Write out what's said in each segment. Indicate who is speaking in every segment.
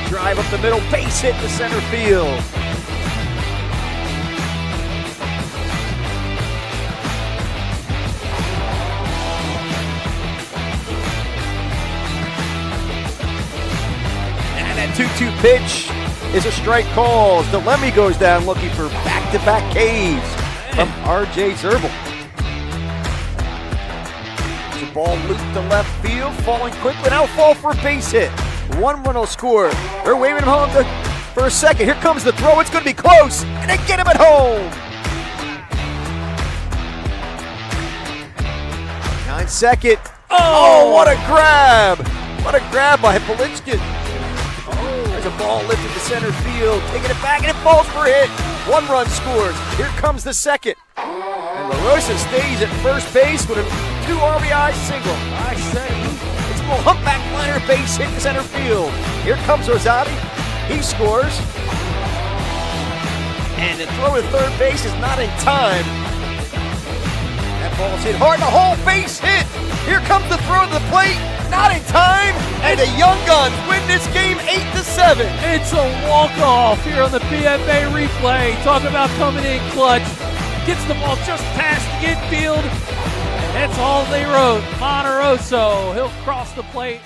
Speaker 1: drive up the middle, base hit to center field. And that 2-2 pitch is a strike call. Delemy goes down looking for back-to-back Ks from R.J. Usabl. The ball looped to left field, falling quickly, now fall for a base hit. 1-1 will score. They're waving him home for a second. Here comes the throw, it's going to be close, and they get him at home. 9-second. Oh, what a grab! What a grab by Polichkin. There's a ball lifted to center field, taking it back, and it falls for a hit. 1 run scores. Here comes the second. And La Rosa stays at first base with a 2 RBI single. I say, it's a little humpback liner base hit to center field. Here comes Usabl. He scores. And the throw to third base is not in time. That ball's hit hard, the whole base hit. Here comes the throw to the plate, not in time. And the Young Guns win this game 8-7.
Speaker 2: It's a walk-off here on the PFA replay. Talk about coming in clutch. Gets the ball just past the infield. That's all they wrote. Monteroso, he'll cross the plate.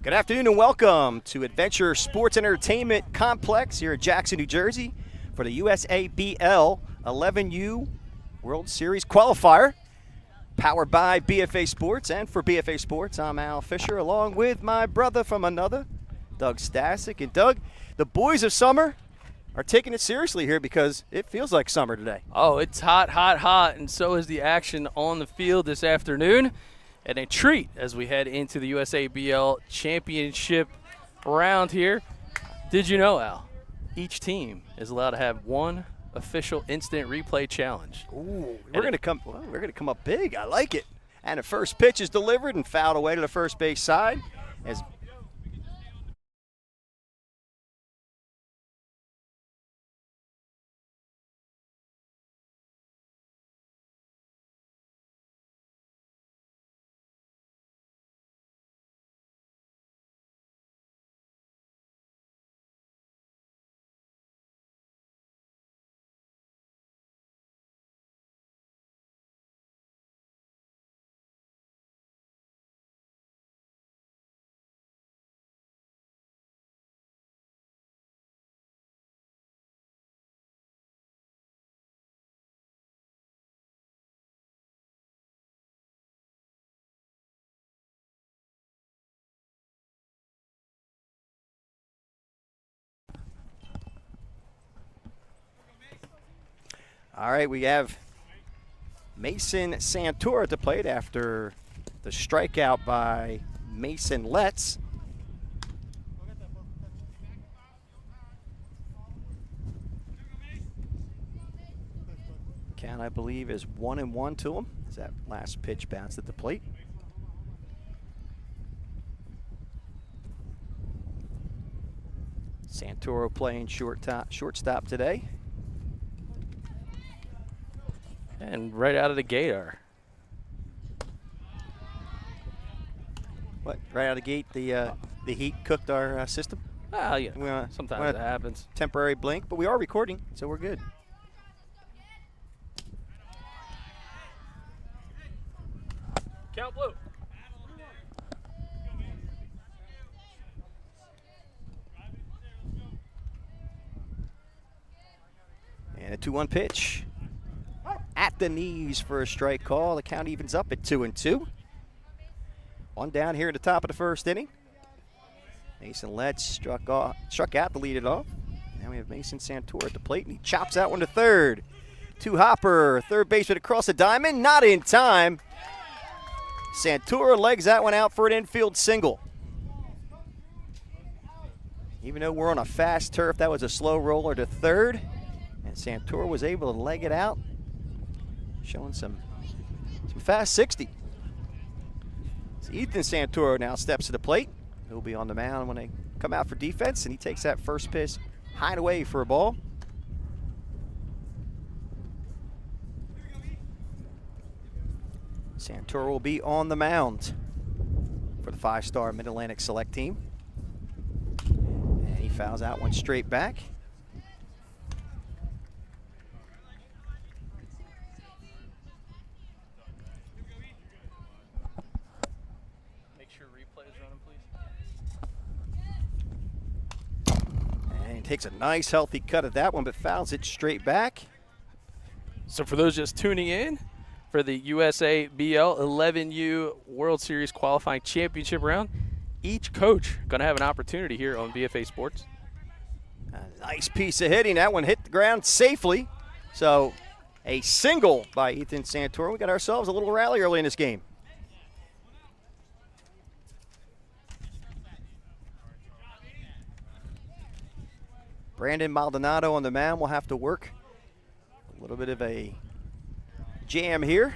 Speaker 1: Good afternoon and welcome to Adventure Sports Entertainment Complex here in Jackson, New Jersey for the USABL 11U World Series Qualifier, powered by BFA Sports. And for BFA Sports, I'm Al Fisher, along with my brother from another, Doug Stasic. And Doug, the boys of summer are taking it seriously here because it feels like summer today.
Speaker 2: Oh, it's hot, hot, hot, and so is the action on the field this afternoon. And a treat as we head into the USABL championship round here. Did you know, Al, each team is allowed to have one official instant replay challenge.
Speaker 1: Ooh, we're going to come up big. I like it. And the first pitch is delivered and fouled away to the first base side as all right, we have Mason Santoro at the plate after the strikeout by Mason Letts. Count, I believe, is 1-1 to him as that last pitch bounced at the plate. Santoro playing shortstop today.
Speaker 2: And right out of the gate
Speaker 1: What? Right out of the gate, the heat cooked our system?
Speaker 2: Well, yeah, sometimes it happens.
Speaker 1: Temporary blink, but we are recording, so we're good.
Speaker 2: Count blue.
Speaker 1: And a 2-1 pitch. At the knees for a strike call. The count evens up at 2-2. One down here at the top of the first inning. Mason Letts struck out to lead it off. Now we have Mason Santoro at the plate, and he chops that one to third. Hopper, third baseman across the diamond, not in time. Santoro legs that one out for an infield single. Even though we're on a fast turf, that was a slow roller to third, and Santoro was able to leg it out, showing some fast 60. So Ethan Santoro now steps to the plate. He'll be on the mound when they come out for defense, and he takes that first pitch high and away for a ball. Santoro will be on the mound for the 5-star Mid-Atlantic Select team. And he fouls out one straight back.
Speaker 2: Make sure replay is running, please.
Speaker 1: And he takes a nice healthy cut at that one, but fouls it straight back.
Speaker 2: So for those just tuning in, for the USABL 11U World Series qualifying championship round, each coach going to have an opportunity here on BFA Sports.
Speaker 1: A nice piece of hitting. That one hit the ground safely. So a single by Ethan Santoro. We got ourselves a little rally early in this game. Brandon Maldonado on the mound will have to work a little bit of a jam here,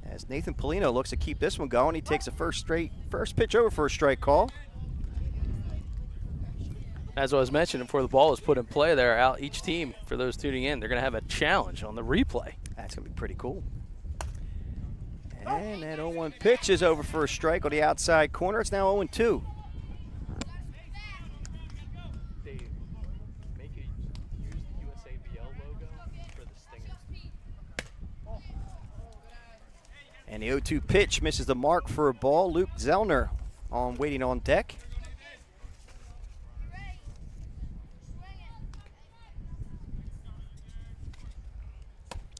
Speaker 1: as Nathan Polino looks to keep this one going. He takes a first pitch over for a strike call.
Speaker 2: As I was mentioning before the ball was put in play there, out each team, for those tuning in, they're going to have a challenge on the replay.
Speaker 1: That's going to be pretty cool. And that 0-1 pitch is over for a strike on the outside corner. It's now 0-2. And the 0-2 pitch misses the mark for a ball. Luke Zellner waiting on deck.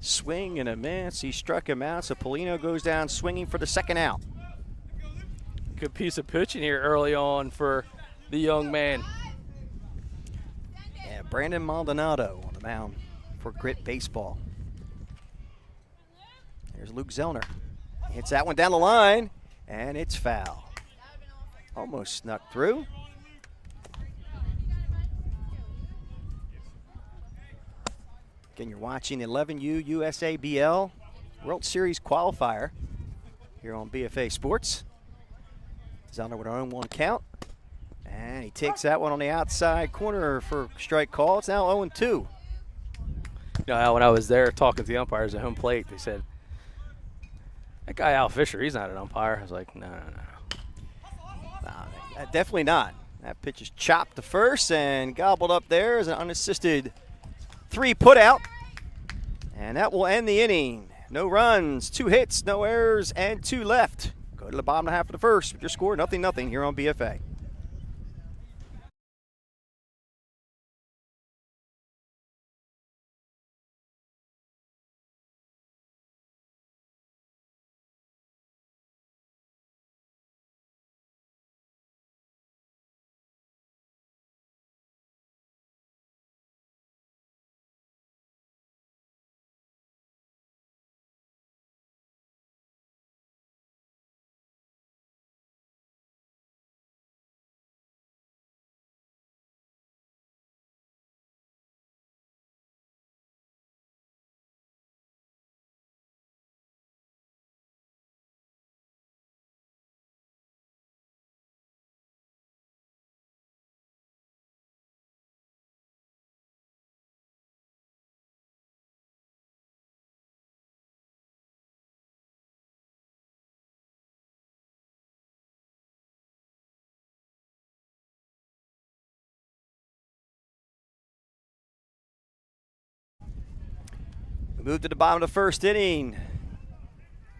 Speaker 1: Swing and a miss. He struck him out, so Polino goes down swinging for the second out.
Speaker 2: Good piece of pitching here early on for the young man.
Speaker 1: Yeah, Brandon Maldonado on the mound for Grit Baseball. There's Luke Zellner. Hits that one down the line, and it's foul. Almost snuck through. Again, you're watching 11U USABL World Series Qualifier here on BFA Sports. Zellner with an 0-1 count. And he takes that one on the outside corner for strike call. It's now 0-2.
Speaker 2: You know, when I was there talking to the umpires at home plate, they said, that guy Al Fisher, he's not an umpire. I was like, no.
Speaker 1: Definitely not. That pitch is chopped to first and gobbled up there as an unassisted 3 put out. And that will end the inning. No runs, 2 hits, no errors, and 2 left. Go to the bottom half of the first with your score 0-0 here on BFA. We move to the bottom of the first inning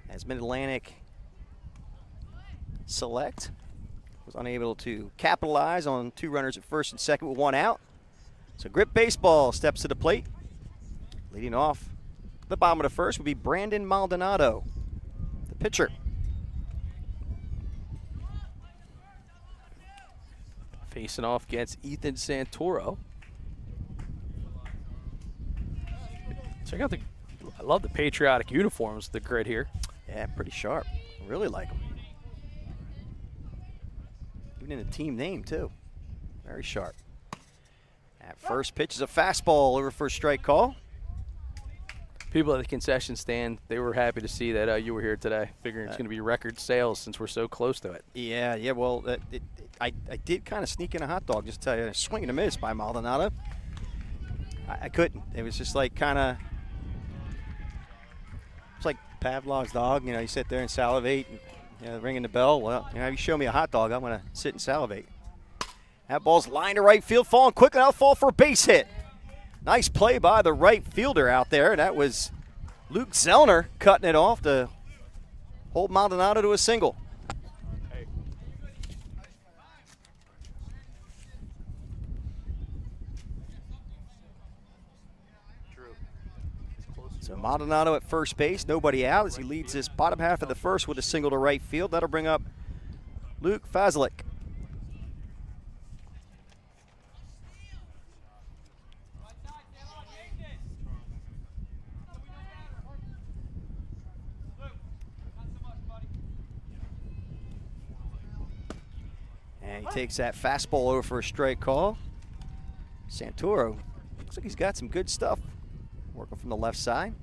Speaker 1: as Mid-Atlantic Select was unable to capitalize on 2 runners at first and second with 1 out. So Grit Baseball steps to the plate. Leading off the bottom of the first would be Brandon Maldonado, the pitcher.
Speaker 2: Facing off against Ethan Santoro. Check out I love the patriotic uniforms, the Grit here.
Speaker 1: Yeah, pretty sharp. I really like them. Even in the team name, too. Very sharp. That first pitch is a fastball over for a strike call.
Speaker 2: People at the concession stand, they were happy to see that you were here today, figuring it's going to be record sales since we're so close to it.
Speaker 1: Yeah, well, I did kind of sneak in a hot dog, just to tell you. Swing and a miss by Maldonado. I couldn't. It was just like kind of, it's like Pavlov's dog. You know, you sit there and salivate, and, you know, ringing the bell. Well, you know, you show me a hot dog, I'm going to sit and salivate. That ball's lined to right field, falling quick, and I'll fall for a base hit. Nice play by the right fielder out there. That was Luke Zellner cutting it off to hold Maldonado to a single. So Maldonado at first base, nobody out as he leads this bottom half of the first with a single to right field. That'll bring up Luke Fazlik. And he takes that fastball over for a strike call. Santoro looks like he's got some good stuff working from the left side.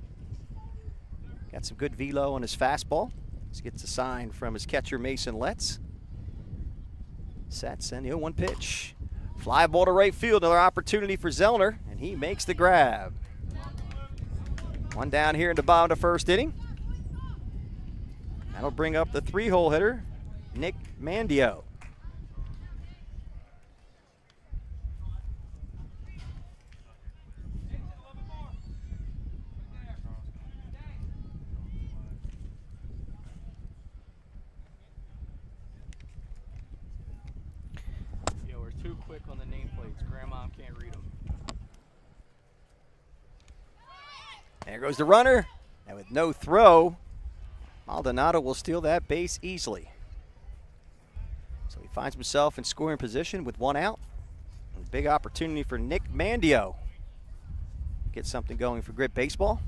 Speaker 1: Got some good velo on his fastball. He gets a sign from his catcher, Mason Letts. Sets and the 0-1 pitch. Fly ball to right field, another opportunity for Zellner, and he makes the grab. One down here in the bottom of the first inning. That'll bring up the 3-hole hitter, Nick Mandio.
Speaker 2: plates. Grandma can't read them.
Speaker 1: There goes the runner. And with no throw, Maldonado will steal that base easily. So he finds himself in scoring position with 1 out. And big opportunity for Nick Mandio. Get something going for Grit Baseball.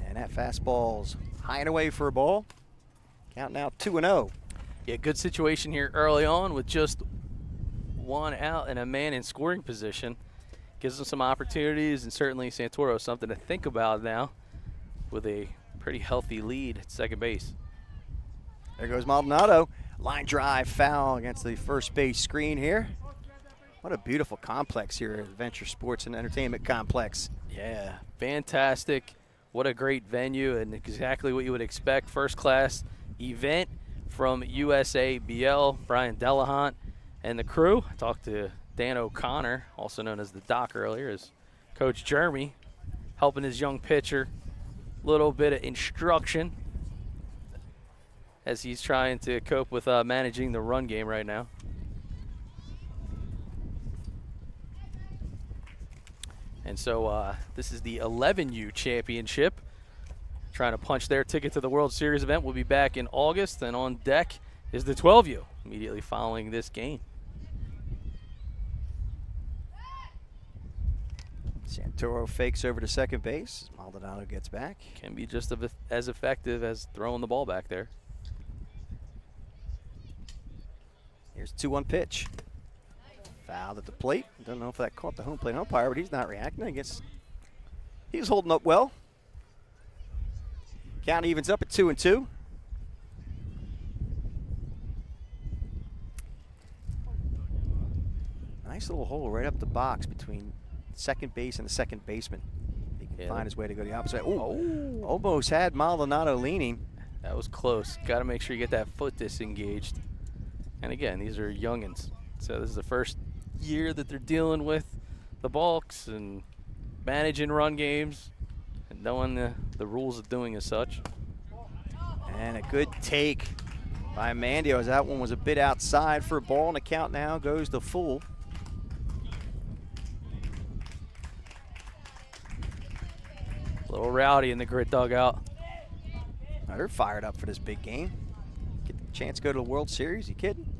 Speaker 1: And that fastball's high and away for a ball. Count now 2-0.
Speaker 2: Yeah, good situation here early on with just 1 out and a man in scoring position. Gives them some opportunities, and certainly Santoro something to think about now with a pretty healthy lead at second base.
Speaker 1: There goes Maldonado. Line drive foul against the first base screen here. What a beautiful complex here at Adventure Sports and Entertainment Complex.
Speaker 2: Yeah, fantastic. What a great venue and exactly what you would expect. First class event from USABL, Brian Delahant and the crew. I talked to Dan O'Connor, also known as the Doc earlier, as Coach Jeremy, helping his young pitcher. A little bit of instruction as he's trying to cope with managing the run game right now. And so this is the 11U championship. Trying to punch their ticket to the World Series event. We'll be back in August, and on deck is the 12U immediately following this game.
Speaker 1: Santoro fakes over to second base. Maldonado gets back.
Speaker 2: Can be just as effective as throwing the ball back there.
Speaker 1: Here's 2-1 pitch. Fouled at the plate. Don't know if that caught the home plate umpire, but he's not reacting. I guess he's holding up well. Count evens up at 2-2. Nice little hole right up the box between second base and the second baseman. He can find his way to go the opposite way. Ooh, almost had Maldonado leaning.
Speaker 2: That was close. Got to make sure you get that foot disengaged. And again, these are youngins. So this is the first year that they're dealing with the balks and managing run games and knowing the rules of doing as such.
Speaker 1: And a good take by Mandio as that one was a bit outside for a ball, and the count now goes to full.
Speaker 2: A little rowdy in the Grit dugout.
Speaker 1: They're fired up for this big game. Get the chance to go to the World Series, you kidding?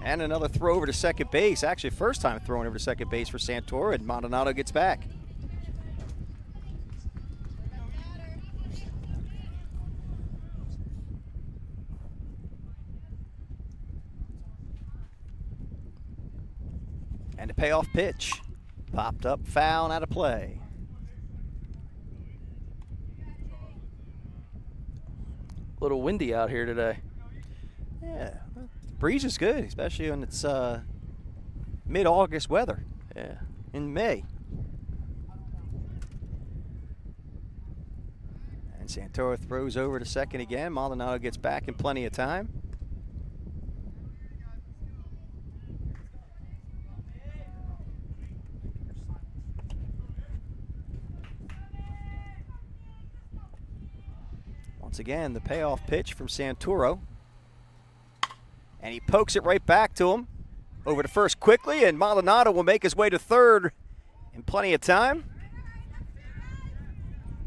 Speaker 1: And another throw over to second base. Actually, first time throwing over to second base for Santoro, and Maldonado gets back. And a payoff pitch. Popped up, foul, and out of play.
Speaker 2: A little windy out here today.
Speaker 1: Yeah, breeze is good, especially when it's mid-August weather.
Speaker 2: Yeah.
Speaker 1: In May. And Santoro throws over to second again. Maldonado gets back in plenty of time. Once again, the payoff pitch from Santoro. And he pokes it right back to him. Over to first quickly, and Maldonado will make his way to third in plenty of time.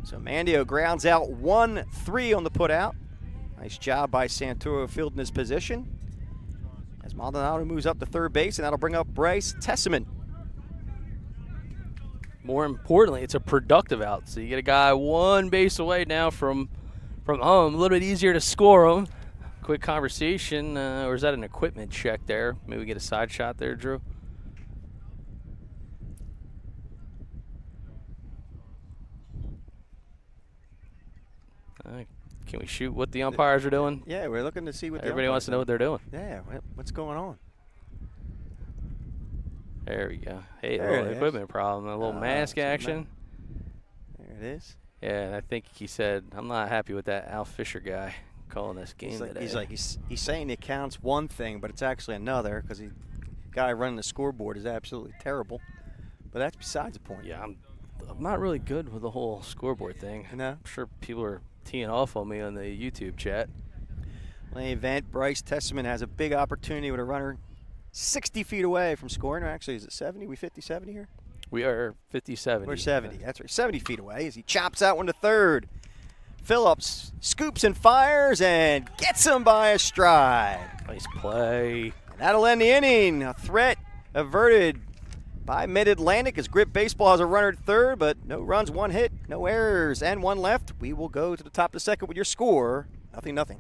Speaker 1: So Mandio grounds out 1-3 on the putout. Nice job by Santoro fielding his position. As Maldonado moves up to third base, and that'll bring up Bryce Tesseman.
Speaker 2: More importantly, it's a productive out. So you get a guy one base away now from home. A little bit easier to score him. Quick conversation, or is that an equipment check there? Maybe we get a side shot there, Drew. Can we shoot what the umpires are doing?
Speaker 1: Yeah, we're looking to see what
Speaker 2: everybody wants to know what they're doing.
Speaker 1: Yeah, what's going on?
Speaker 2: There we go. Hey, a
Speaker 1: There
Speaker 2: little
Speaker 1: it is.
Speaker 2: equipment problem, a little mask action.
Speaker 1: There it is.
Speaker 2: Yeah, and I think he said, I'm not happy with that Al Fisher guy calling this game today.
Speaker 1: He's saying the account's one thing, but it's actually another, because the guy running the scoreboard is absolutely terrible. But that's besides the point.
Speaker 2: Yeah, I'm not really good with the whole scoreboard thing.
Speaker 1: No?
Speaker 2: I'm sure people are teeing off on me on the YouTube chat.
Speaker 1: Main event, Bryce Testament has a big opportunity with a runner 60 feet away from scoring. Or actually, is it 70? We 50-70 here?
Speaker 2: We are 50-70.
Speaker 1: We're 70. That's right. 70 feet away as he chops out one to third. Phillips scoops and fires and gets him by a stride.
Speaker 2: Nice play.
Speaker 1: And that'll end the inning. A threat averted by Mid-Atlantic as Grip Baseball has a runner at third, but no runs, one hit, no errors, and one left. We will go to the top of the second with your score, 0-0.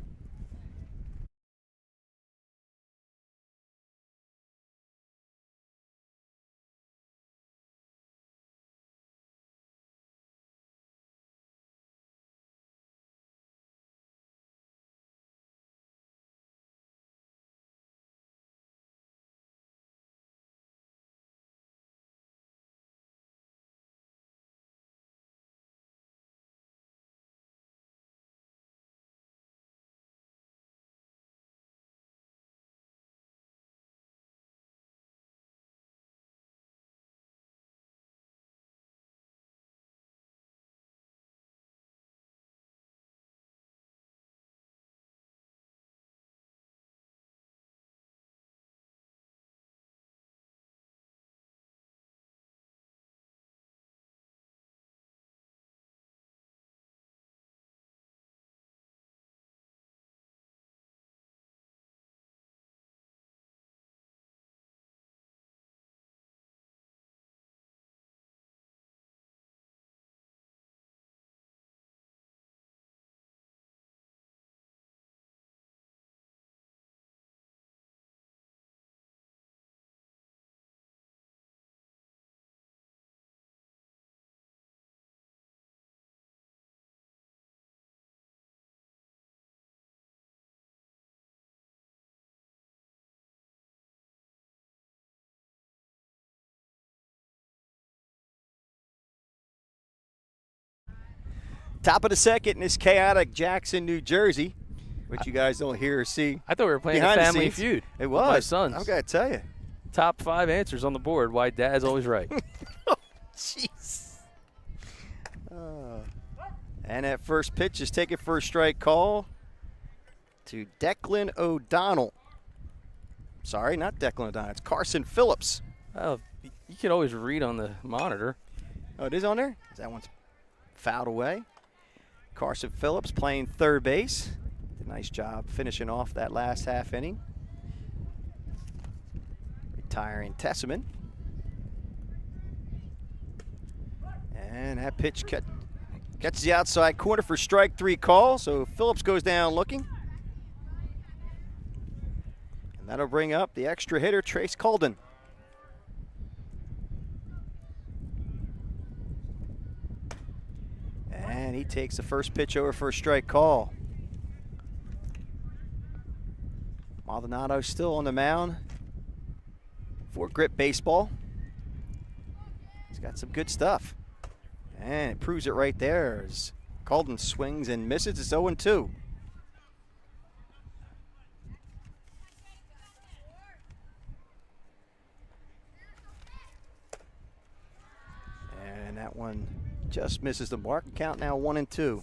Speaker 1: Top of the second in this chaotic Jackson, New Jersey, which you guys don't hear or see.
Speaker 2: I thought we were playing
Speaker 1: Behind
Speaker 2: a
Speaker 1: the
Speaker 2: family
Speaker 1: scenes.
Speaker 2: feud.
Speaker 1: It
Speaker 2: with
Speaker 1: was.
Speaker 2: my sons.
Speaker 1: I've got to tell you.
Speaker 2: Top 5 answers on the board. Why Dad's always right.
Speaker 1: Jeez. And that first pitch is taken for a strike call to Declan O'Donnell. Sorry, not Declan O'Donnell. It's Carson Phillips.
Speaker 2: Oh, you can always read on the monitor.
Speaker 1: Oh, it is on there? That one's fouled away. Carson Phillips playing third base. Did a nice job finishing off that last half inning. Retiring Tessman. And that pitch gets the outside corner for strike 3 call. So Phillips goes down looking. And that'll bring up the extra hitter, Trace Colden. And he takes the first pitch over for a strike call. Maldonado still on the mound for Grip Baseball. He's got some good stuff. And it proves it right there as Colden swings and misses. It's 0-2. And that one just misses the mark. Count now 1-2.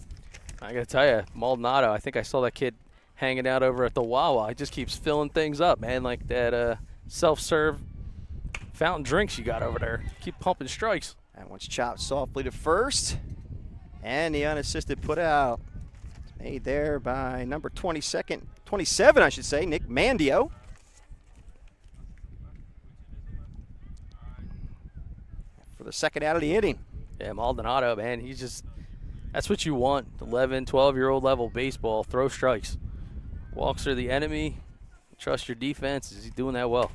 Speaker 2: I got to tell you, Maldonado, I think I saw that kid hanging out over at the Wawa. He just keeps filling things up, man, like that self-serve fountain drinks you got over there. Keep pumping strikes.
Speaker 1: That one's chopped softly to first. And the unassisted put out. Made there by number 27, I should say, Nick Mandio. For the second out of the inning.
Speaker 2: Yeah, Maldonado, man, he's just, that's what you want. 11, 12-year-old level baseball, throw strikes. Walks through the enemy, trust your defense. He's doing that well.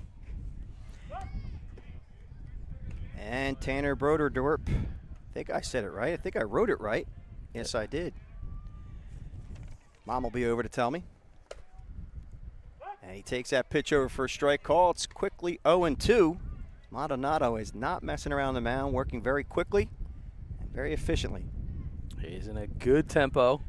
Speaker 1: And Tanner Broderdorp, I think I said it right. I think I wrote it right. Yes, I did. Mom will be over to tell me. And he takes that pitch over for a strike call. It's quickly 0-2. Maldonado is not messing around the mound, working very quickly and very efficiently.
Speaker 2: He's in a good tempo.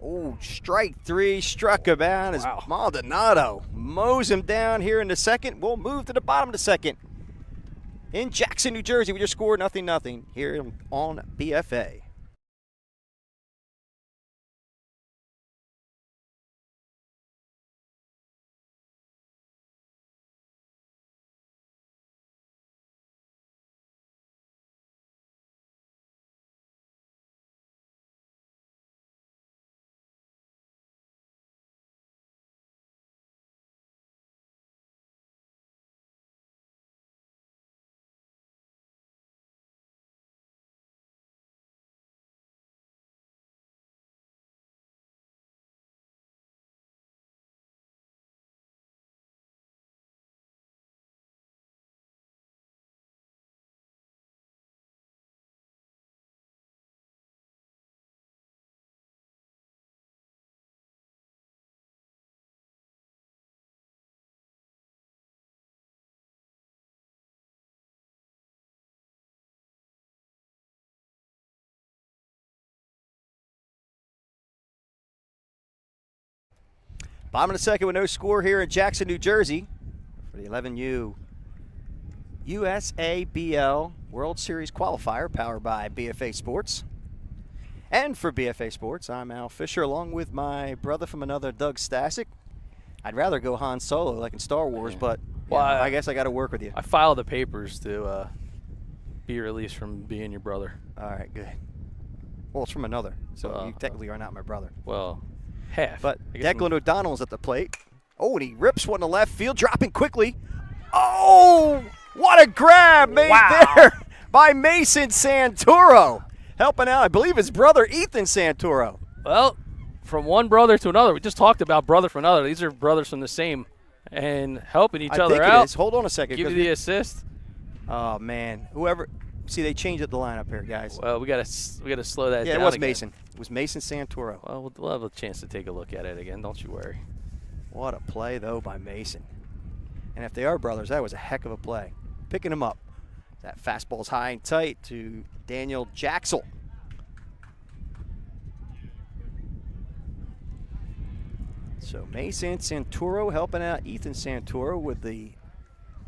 Speaker 1: Oh, strike 3 struck him out as Maldonado mows him down here in the second. We'll move to the bottom of the second. In Jackson, New Jersey, we just scored 0-0 here on BFA. Bottom of the second with no score here in Jackson, New Jersey for the 11U USABL World Series Qualifier powered by BFA Sports. And for BFA Sports, I'm Al Fisher along with my brother from another, Doug Stasic. I'd rather go Han Solo like in Star Wars, but
Speaker 2: Well,
Speaker 1: I guess I got to work with you.
Speaker 2: I filed the papers to be released from being your brother.
Speaker 1: All right, good. Well, it's from another, so you technically are not my brother.
Speaker 2: Well, half.
Speaker 1: But Declan O'Donnell's at the plate. Oh, and he rips one to left field, dropping quickly. Oh, what a grab made there by Mason Santoro. Helping out, I believe, his brother, Ethan Santoro.
Speaker 2: Well, from one brother to another. We just talked about brother from another. These are brothers from the same and helping each other out.
Speaker 1: It is. Hold on a second.
Speaker 2: Give you the assist.
Speaker 1: Oh, man. Whoever. See, they changed up the lineup here, guys.
Speaker 2: Well, we gotta slow that down.
Speaker 1: Yeah, it was
Speaker 2: again.
Speaker 1: Mason. It was Mason Santoro.
Speaker 2: Well, we'll have a chance to take a look at it again. Don't you worry.
Speaker 1: What a play, though, by Mason. And if they are brothers, that was a heck of a play. Picking him up. That fastball's high and tight to Daniel Jaxel. So Mason Santoro helping out Ethan Santoro with the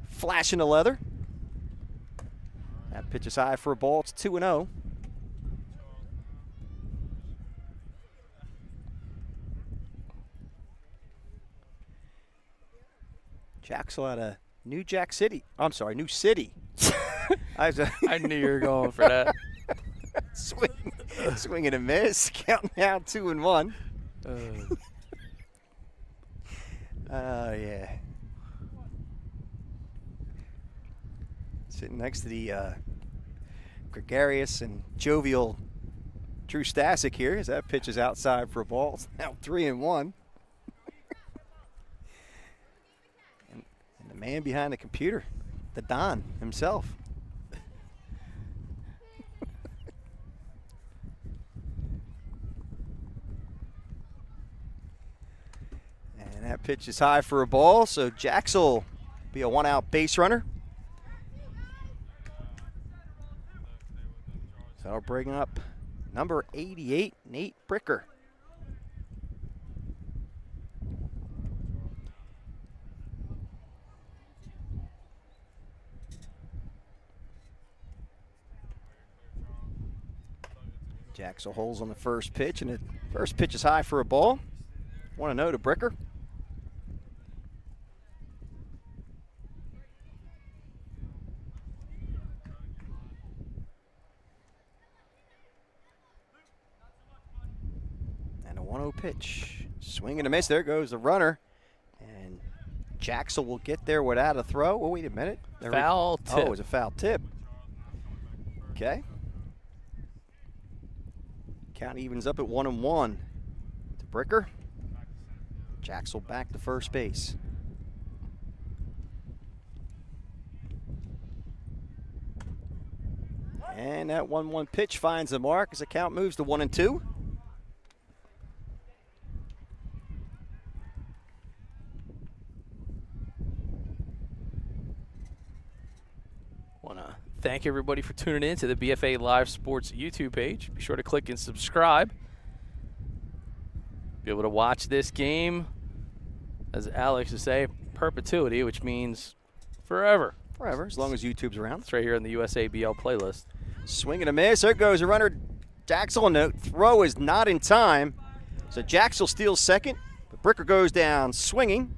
Speaker 1: flash in the leather. That pitch is high for a ball. It's 2-0. Jaxel out of New City.
Speaker 2: I knew you were going for that.
Speaker 1: Swing and a miss. Counting out 2-1. Oh, yeah. Sitting next to the gregarious and jovial Drew Stasic here as that pitch is outside for a ball. It's now 3-1. and the man behind the computer, the Don himself. And that pitch is high for a ball, so Jaxel will be a one-out base runner. So I'll bring up number 88, Nate Bricker. Jaxel holds on the first pitch, and the first pitch is high for a ball. 1-0 to Bricker. And a 1-0 pitch. Swing and a miss. There goes the runner. And Jaxel will get there without a throw. Oh, wait a minute.
Speaker 2: Foul tip.
Speaker 1: Oh, it was a foul tip. Okay. Count evens up at 1-1 to Bricker. Jaxel back to first base. And that 1-1 pitch finds the mark as the count moves to 1-2.
Speaker 2: Want to thank everybody for tuning in to the BFA Live Sports YouTube page. Be sure to click and subscribe. Be able to watch this game, as Alex would say, perpetuity, which means forever.
Speaker 1: Forever, as long as YouTube's around.
Speaker 2: It's right here in the USABL playlist.
Speaker 1: Swing and a miss. There goes a runner. Jaxel, and the throw is not in time. So Jaxel steals second, but Bricker goes down swinging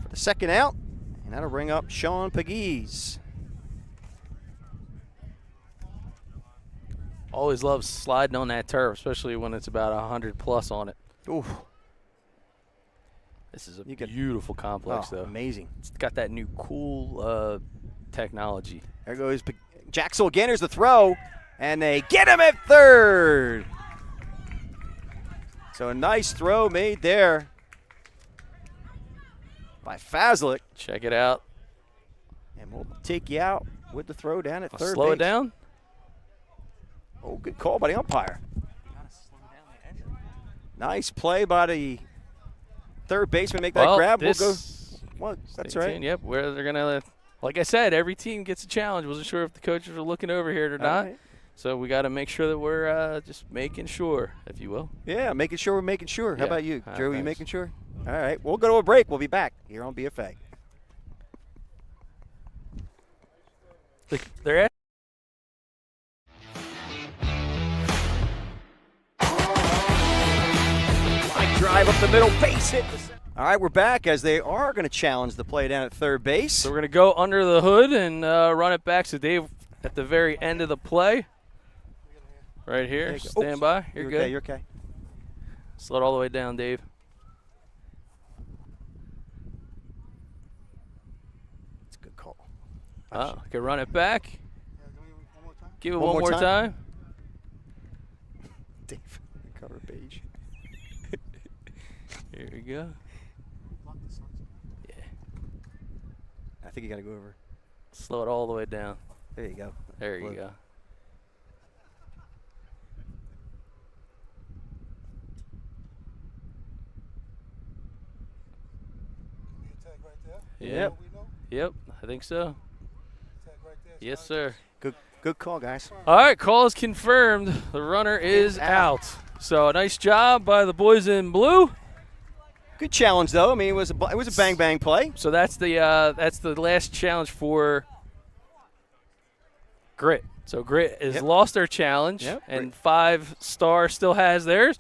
Speaker 1: for the second out, and that'll bring up Sean Pegues.
Speaker 2: Always love sliding on that turf, especially when it's about 100+ on it.
Speaker 1: Ooh.
Speaker 2: This is a beautiful complex, though.
Speaker 1: Amazing.
Speaker 2: It's got that new cool technology.
Speaker 1: There goes Jaxel again. Here's the throw, and they get him at third. So a nice throw made there by Fazlick.
Speaker 2: Check it out.
Speaker 1: And we'll take you out with the throw down at third
Speaker 2: Slow
Speaker 1: base.
Speaker 2: it down.
Speaker 1: Oh, good call by the umpire. Nice play by the third baseman. Make that grab. We'll go. Well, that's right.
Speaker 2: Yep. Where they're gonna, like I said, every team gets a challenge. Wasn't sure if the coaches were looking over here or not.
Speaker 1: Right.
Speaker 2: So we got to make sure that we're just making sure, if you will.
Speaker 1: Yeah, making sure we're making sure. How about you, Drew? You
Speaker 2: thanks.
Speaker 1: making sure? All right, we'll go to a break. We'll be back here on BFA.
Speaker 2: They're at.
Speaker 1: Line drive up the middle, base hit. All right, we're back as they are going to challenge the play down at third base.
Speaker 2: So we're going to go under the hood and run it back. So Dave, at the very end of the play, right here, stand by. You're good.
Speaker 1: Okay, you're okay.
Speaker 2: Slow it all the way down, Dave.
Speaker 1: It's a good call.
Speaker 2: Okay, run it back. Give it
Speaker 1: One
Speaker 2: one more time.
Speaker 1: Dave, cover page.
Speaker 2: Here we go. Yeah.
Speaker 1: I think you got to go over.
Speaker 2: Slow it all the way down.
Speaker 1: There you go.
Speaker 2: There you go. Yep. Yep, I think so. Yes, sir.
Speaker 1: Good call, guys.
Speaker 2: All right, call is confirmed. The runner is out. So a nice job by the boys in blue.
Speaker 1: Good challenge, though. I mean, it was a bang bang play.
Speaker 2: So that's the last challenge for Grit. So Grit has lost their challenge, and 5 Star still has theirs.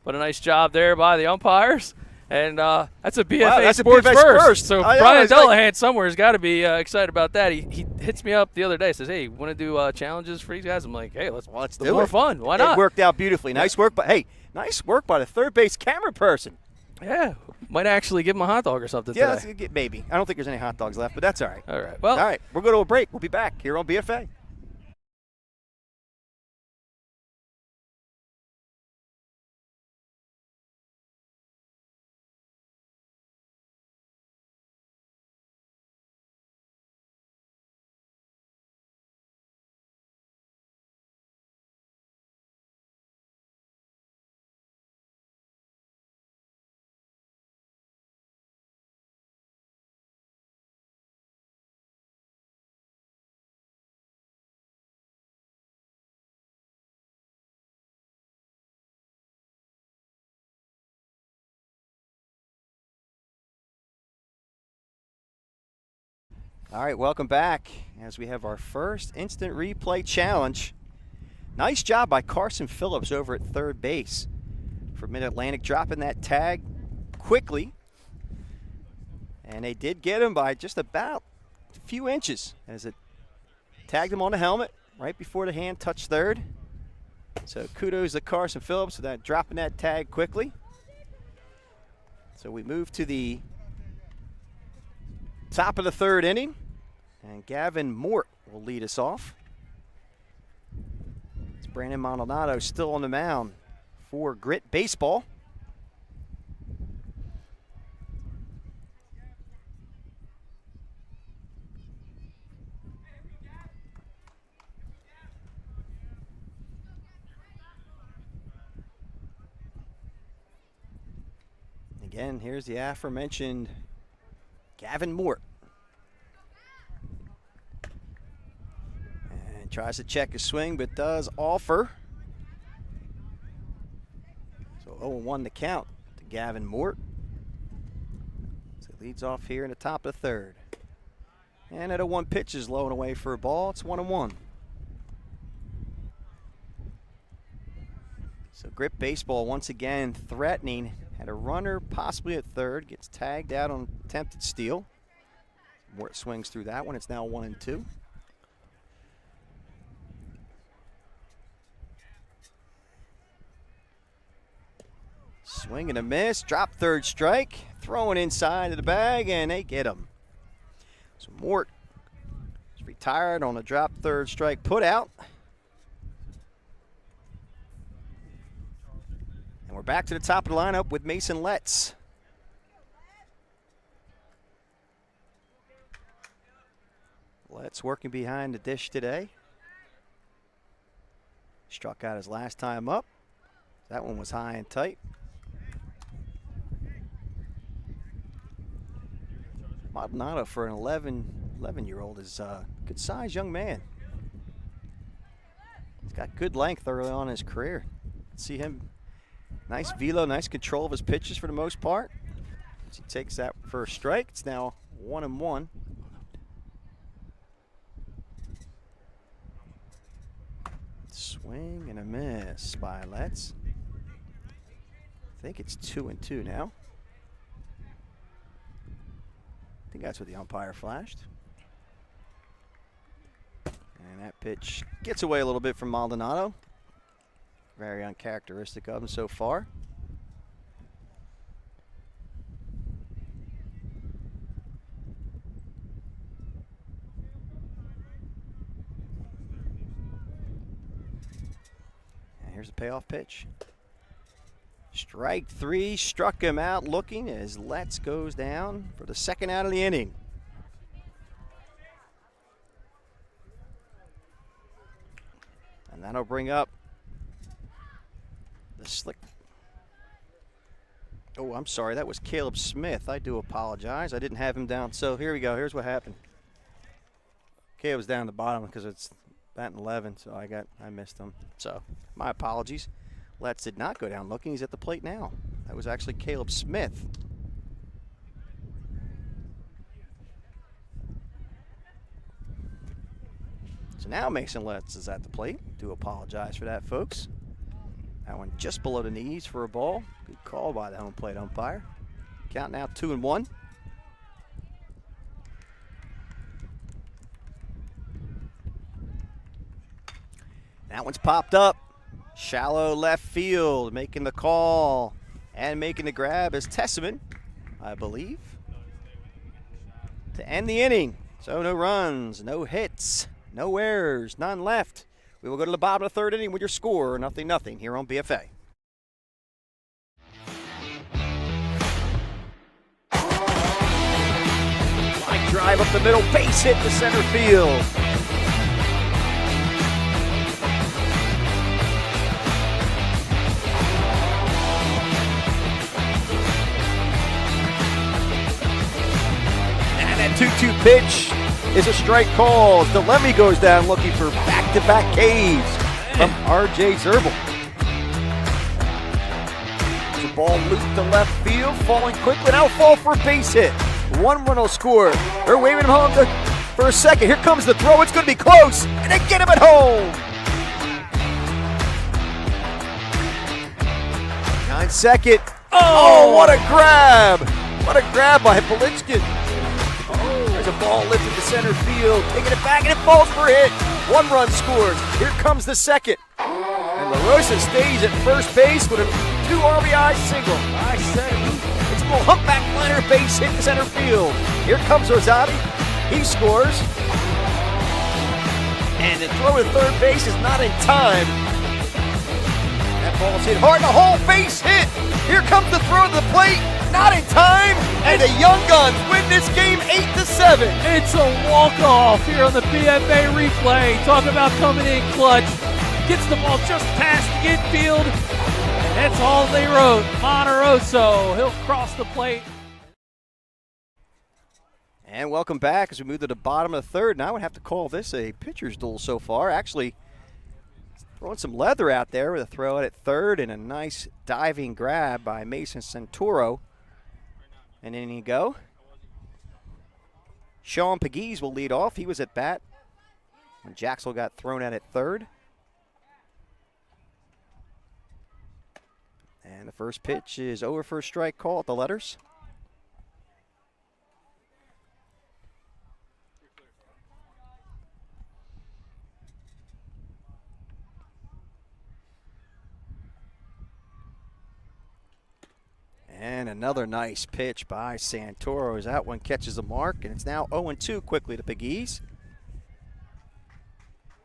Speaker 2: But a nice job there by the umpires. And that's a BFA Sports first. So Brian Delahan somewhere has got to be excited about that. He hits me up the other day, says, "Hey, want to do challenges for these guys?" I'm like, "Hey, let's do more fun. Why not?"
Speaker 1: It worked out beautifully. Nice work, but hey, nice work by the third base camera person.
Speaker 2: Yeah, might actually give him a hot dog or something today.
Speaker 1: Yeah, maybe. I don't think there's any hot dogs left, but that's all right.
Speaker 2: All right. Well,
Speaker 1: all right. We'll go to a break. We'll be back here on BFA. All right, welcome back as we have our first instant replay challenge. Nice job by Carson Phillips over at third base for Mid-Atlantic, dropping that tag quickly. And they did get him by just about a few inches as it tagged him on the helmet right before the hand touched third. So kudos to Carson Phillips for that, dropping that tag quickly. So we move to the top of the third inning, and Gavin Mort will lead us off. It's Brandon Maldonado still on the mound for Grit Baseball. Again, here's the aforementioned Gavin Mort. And tries to check his swing, but does offer. So 0-1 the count to Gavin Mort. So he leads off here in the top of the third. And at a 1 pitch is low and away for a ball. It's 1-1. So Grit Baseball once again threatening. Had a runner possibly at third, gets tagged out on attempted steal. Mort swings through that one. It's now 1-2. Swing and a miss, drop third strike, throwing inside of the bag, and they get him. So Mort is retired on a drop third strike put out. And we're back to the top of the lineup with Mason Letts. Letts working behind the dish today. Struck out his last time up. That one was high and tight. Maldonado for an 11-year-old is a good-sized young man. He's got good length early on in his career. See him. Nice velo, nice control of his pitches for the most part. He takes that first strike. It's now 1-1. Swing and a miss by Letts. I think it's 2-2 now. I think that's what the umpire flashed. And that pitch gets away a little bit from Maldonado. Very uncharacteristic of him so far. And here's the payoff pitch. Strike three, struck him out looking as Letts goes down for the second out of the inning. And that'll bring up the slick. Oh, I'm sorry. That was Caleb Smith. I do apologize. I didn't have him down. So here we go. Here's what happened. Caleb's down the bottom because it's batting 11, so I missed him. So my apologies. Letts did not go down looking. He's at the plate now. That was actually Caleb Smith. So now Mason Letts is at the plate. Do apologize for that, folks. That one just below the knees for a ball. Good call by the home plate umpire. Count now 2-1. That one's popped up. Shallow left field, making the call and making the grab is Tessman, I believe, to end the inning. So no runs, no hits, no errors, none left. We will go to the bottom of the third inning with your score, 0-0 here on BFA. Line drive up the middle, base hit to center field. And that 2-2 pitch is a strike call. DeLemme goes down looking for back-to-back Ks from R.J. Usabl. The ball looped to left field, falling quickly. Now fall for a base hit. 1 run will score. They're waving him home for a second. Here comes the throw. It's going to be close, and they get him at home. 9-second. Oh, what a grab! What a grab by Polichkin. There's a ball lifted to center field, taking it back, and it falls for a hit. 1 run scores. Here comes the second. And La Rosa stays at first base with a 2 RBI single. I said it's a little humpback liner base hit to center field. Here comes Usabl. He scores. And the throw to third base is not in time. That ball's hit hard. The whole base hit. Here comes the throw to the plate. Not in time, and the Young Guns win this game 8-7.
Speaker 2: It's a walk-off here on the BFA replay. Talk about coming in clutch. Gets the ball just past the infield. That's all they wrote. Maldonado, he'll cross the plate.
Speaker 1: And welcome back as we move to the bottom of the third. Now I would have to call this a pitcher's duel so far. Actually, throwing some leather out there with a throw out at third and a nice diving grab by Mason Santoro. And in you go. Sean Pegues will lead off. He was at bat when Jacksel got thrown out at third. And the first pitch is over for a strike call at the letters. And another nice pitch by Santoro as that one catches the mark, and it's now 0-2 quickly to Pegues.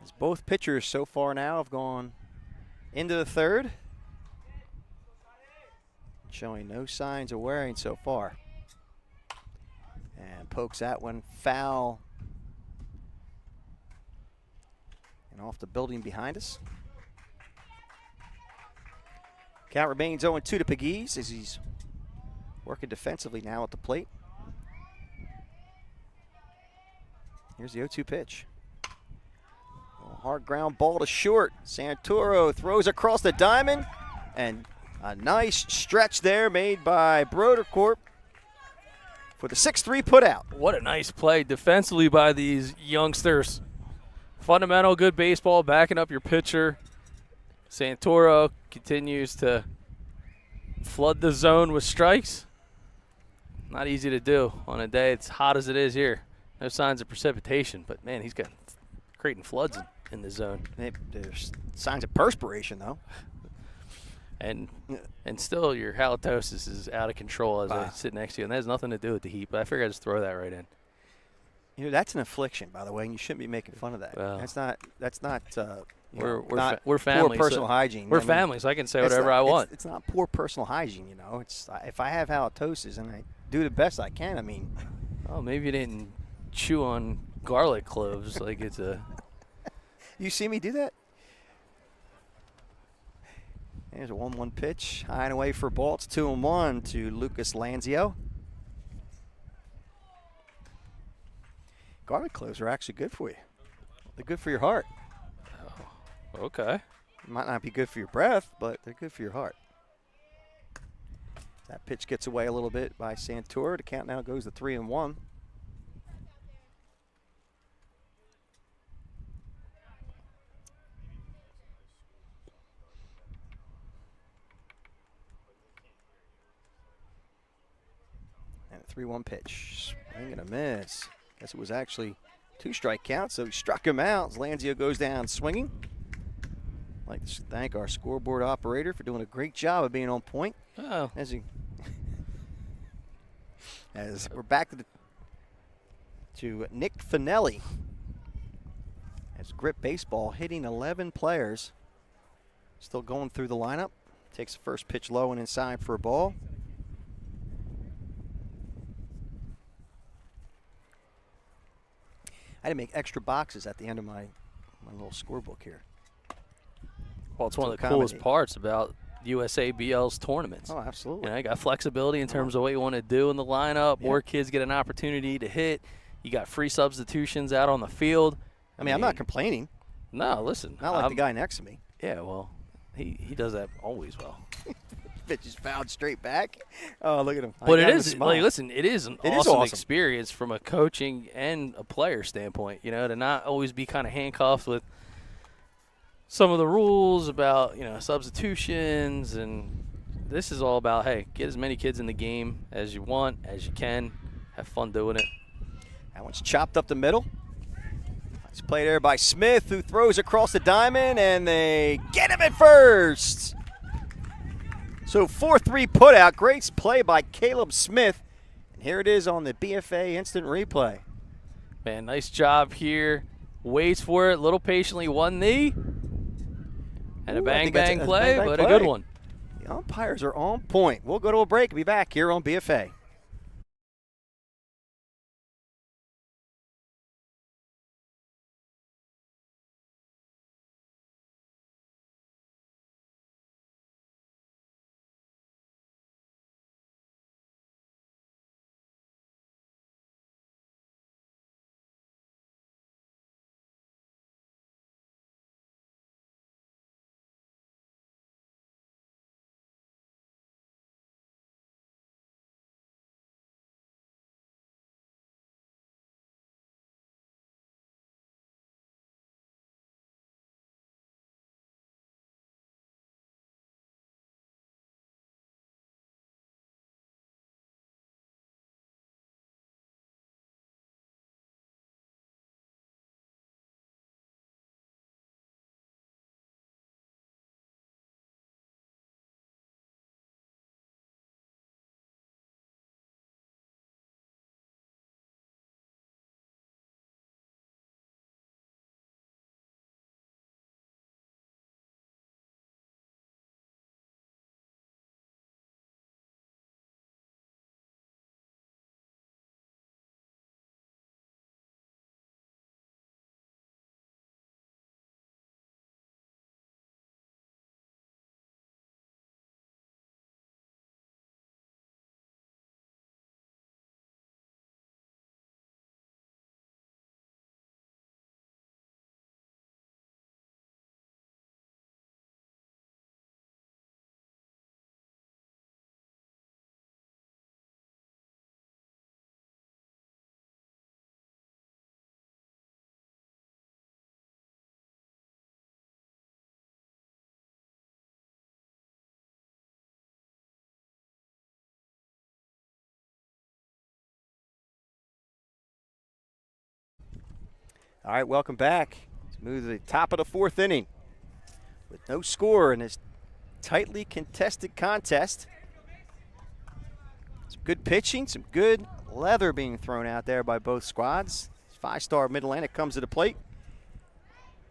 Speaker 1: As both pitchers so far now have gone into the third, showing no signs of wearing so far. And pokes that one foul and off the building behind us. Count remains 0-2 to Pegues as he's working defensively now at the plate. Here's the 0-2 pitch. A hard ground ball to short. Santoro throws across the diamond, and a nice stretch there made by Brodercorp for the 6-3 put out.
Speaker 2: What a nice play defensively by these youngsters. Fundamental good baseball, backing up your pitcher. Santoro continues to flood the zone with strikes. Not easy to do on a day it's hot as it is here. No signs of precipitation, but man, he's got creating floods in the zone.
Speaker 1: There's signs of perspiration, though.
Speaker 2: And still your halitosis is out of control as I sit next to you. And that has nothing to do with the heat, but I figured I'd just throw that right in.
Speaker 1: You know, that's an affliction, by the way, and you shouldn't be making fun of that.
Speaker 2: Well,
Speaker 1: that's not
Speaker 2: we're family.
Speaker 1: Poor personal hygiene.
Speaker 2: We're family, so I can say whatever I want.
Speaker 1: It's not poor personal hygiene, you know. It's if I have halitosis and I do the best I can, I mean.
Speaker 2: Oh, maybe you didn't chew on garlic cloves like it's a.
Speaker 1: You see me do that? There's a 1-1 pitch, high and away for ball. It's 2-1 to Lucas Lanzio. Garlic cloves are actually good for you. They're good for your heart.
Speaker 2: Oh, okay.
Speaker 1: Might not be good for your breath, but they're good for your heart. That pitch gets away a little bit by Santoro. The count now goes to 3-1. And a 3-1 pitch. Swing and a miss. Guess it was actually 2 strike counts, so he struck him out. Lanzio goes down swinging. I'd like to thank our scoreboard operator for doing a great job of being on point.
Speaker 2: Oh.
Speaker 1: As we're back to Nick Finnelli. As grip baseball hitting 11 players. Still going through the lineup. Takes the first pitch low and inside for a ball. I had to make extra boxes at the end of my little scorebook here.
Speaker 2: Well, it's one of the coolest parts about USABL's tournaments.
Speaker 1: Oh, absolutely.
Speaker 2: You know, you got flexibility in terms of what you want to do in the lineup. More kids get an opportunity to hit. You got free substitutions out on the field.
Speaker 1: I mean, I'm not complaining.
Speaker 2: No, listen.
Speaker 1: Not like the guy next to me.
Speaker 2: Yeah, well, he does that always well.
Speaker 1: Pitch is fouled straight back. Oh, look at him.
Speaker 2: But it is, like, listen, it is an awesome experience from a coaching and a player standpoint, you know, to not always be kind of handcuffed with some of the rules about, you know, substitutions. And this is all about, hey, get as many kids in the game as you want, as you can. Have fun doing it.
Speaker 1: That one's chopped up the middle. Nice play there by Smith, who throws across the diamond, and they get him at first. So 4-3 put out. Great play by Caleb Smith. And here it is on the BFA instant replay.
Speaker 2: Man, nice job here. Waits for it, a little patiently, one knee. And a bang-bang play, but a good one.
Speaker 1: The umpires are on point. We'll go to a break and be back here on BFA. All right, welcome back. Let's move to the top of the fourth inning with no score in this tightly contested contest. Some good pitching, some good leather being thrown out there by both squads. Five-star Mid-Atlantic comes to the plate.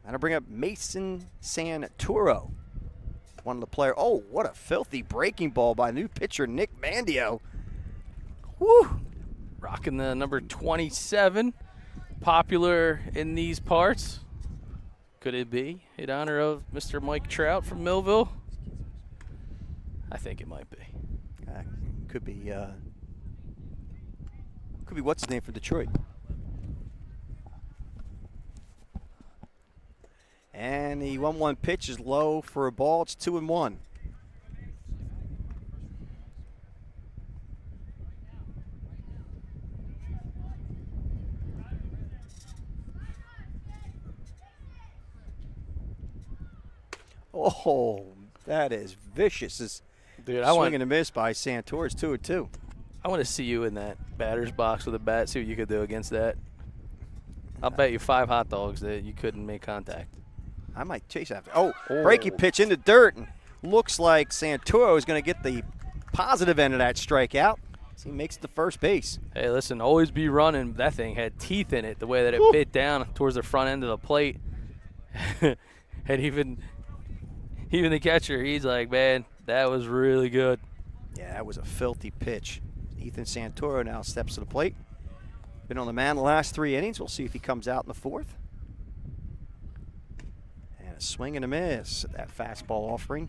Speaker 1: That'll bring up Mason Santoro. One of the players. Oh, what a filthy breaking ball by new pitcher Nick Mandio. Woo!
Speaker 2: Rocking the number 27. Popular in these parts. Could it be in honor of Mr. Mike Trout from Millville? I think it might be.
Speaker 1: Could be what's his name from Detroit. And the 1-1 pitch is low for a ball. It's 2-1. Oh, that is vicious. It's
Speaker 2: Dude,
Speaker 1: swing and a miss by Santoro. It's 2-2.
Speaker 2: I want to see you in that batter's box with a bat, see what you could do against that. I'll bet you 5 hot dogs that you couldn't make contact.
Speaker 1: I might chase after. Oh, breaking pitch in the dirt. And looks like Santoro is going to get the positive end of that strikeout. He makes it to first base.
Speaker 2: Hey, listen, always be running. That thing had teeth in it, the way that it bit down towards the front end of the plate. And even the catcher, he's like, man, that was really good.
Speaker 1: Yeah, that was a filthy pitch. Ethan Santoro now steps to the plate. Been on the mound the last 3 innings. We'll see if he comes out in the fourth. And a swing and a miss at that fastball offering.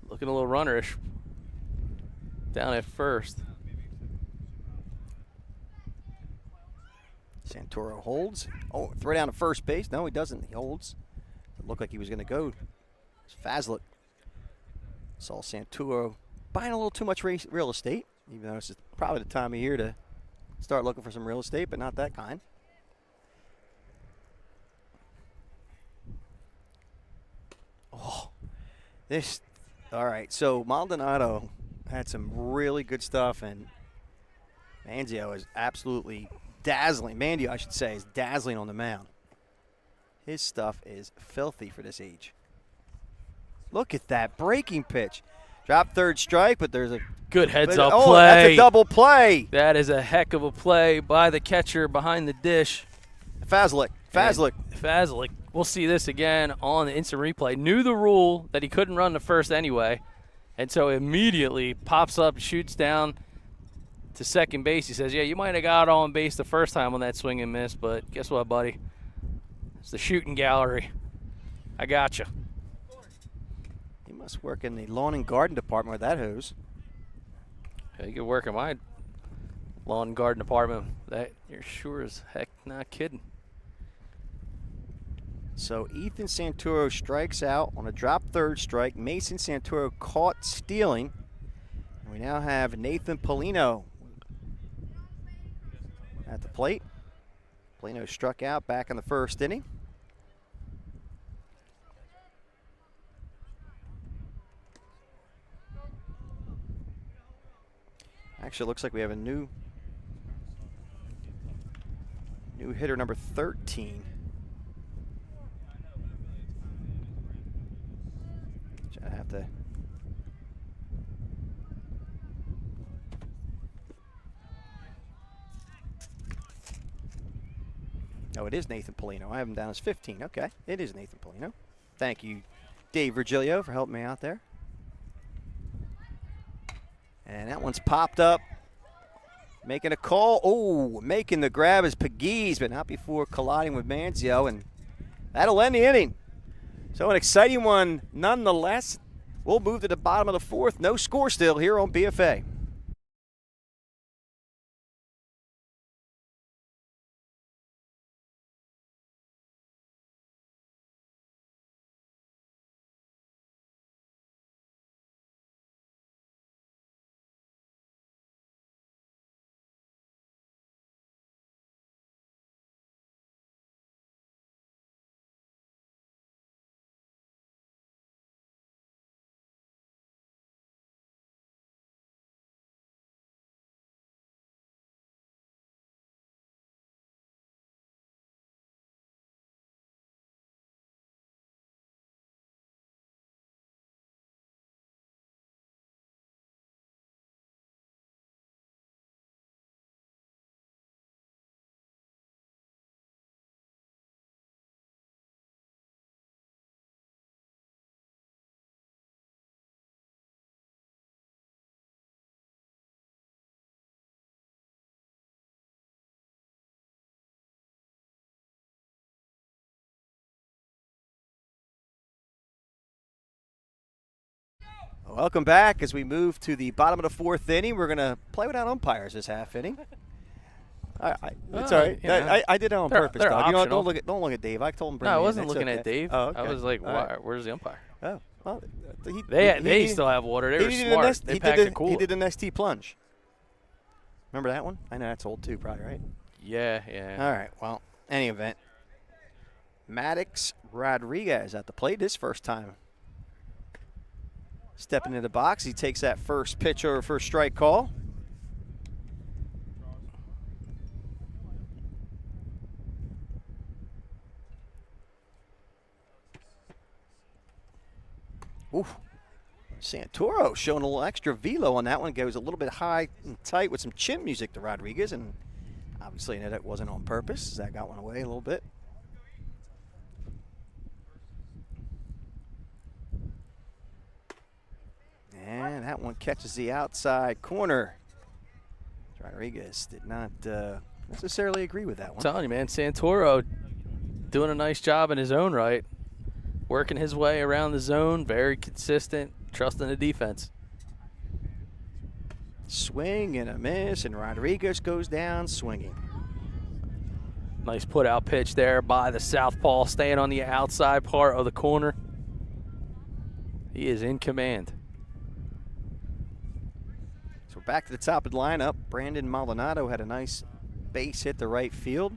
Speaker 2: Looking a little runnerish down at first.
Speaker 1: Santoro holds. Oh, throw down to first base. No, he doesn't. He holds. It looked like he was going to go. It's Fazlitt. Saw Santoro buying a little too much real estate, even though it's probably the time of year to start looking for some real estate, but not that kind. Oh, this. All right, so Maldonado had some really good stuff, and Mandio is absolutely dazzling. Mandio, I should say, is dazzling on the mound. His stuff is filthy for this age. Look at that breaking pitch. Drop third strike, but there's a
Speaker 2: good heads-up
Speaker 1: play.
Speaker 2: play.
Speaker 1: That's a double play.
Speaker 2: That is a heck of a play by the catcher behind the dish.
Speaker 1: Fazlitt.
Speaker 2: We'll see this again on the instant replay. Knew the rule that he couldn't run the first anyway, and so immediately pops up, shoots down to second base. He says, yeah, you might have got on base the first time on that swing and miss, but guess what, buddy? It's the shooting gallery. I got you.
Speaker 1: He must work in the lawn and garden department with that hose.
Speaker 2: Yeah, you could work in my lawn and garden department. That you're sure as heck not kidding.
Speaker 1: So Ethan Santoro strikes out on a drop third strike. Mason Santoro caught stealing. And we now have Nathan Polino at the plate. Polino struck out back in the first inning. Actually, it looks like we have a new hitter, number 13. I have to. Oh, it is Nathan Polino. I have him down as 15. Okay, it is Nathan Polino. Thank you, Dave Virgilio, for helping me out there. And that one's popped up. Making a call. Oh, making the grab is Pegues, but not before colliding with Manzio, and that'll end the inning. So an exciting one nonetheless. We'll move to the bottom of the fourth. No score still here on BFA. Welcome back as we move to the bottom of the fourth inning. We're going to play without umpires this half inning. It's all right. I did it on purpose, dog. You know, don't look at Dave. I told him.
Speaker 2: No, I wasn't looking at Dave.
Speaker 1: Oh, okay.
Speaker 2: I was like, where's the umpire?
Speaker 1: Oh, well,
Speaker 2: they still have water. They were smart. They packed a cooler.
Speaker 1: He did an ST plunge. Remember that one? I know that's old too, probably, right?
Speaker 2: Yeah.
Speaker 1: All right. Well, any event, Maddox Rodriguez at the plate his first time. Stepping into the box, he takes that first pitch over for a strike call. Oof. Santoro showing a little extra velo on that one. Goes a little bit high and tight with some chin music to Rodriguez, and obviously that wasn't on purpose. That got one away a little bit. And that one catches the outside corner. Rodriguez did not necessarily agree with that one.
Speaker 2: I'm telling you, man, Santoro doing a nice job in his own right. Working his way around the zone, very consistent, trusting the defense.
Speaker 1: Swing and a miss, and Rodriguez goes down swinging.
Speaker 2: Nice put-out pitch there by the southpaw, staying on the outside part of the corner. He is in command.
Speaker 1: So we're back to the top of the lineup. Brandon Maldonado had a nice base hit to right field.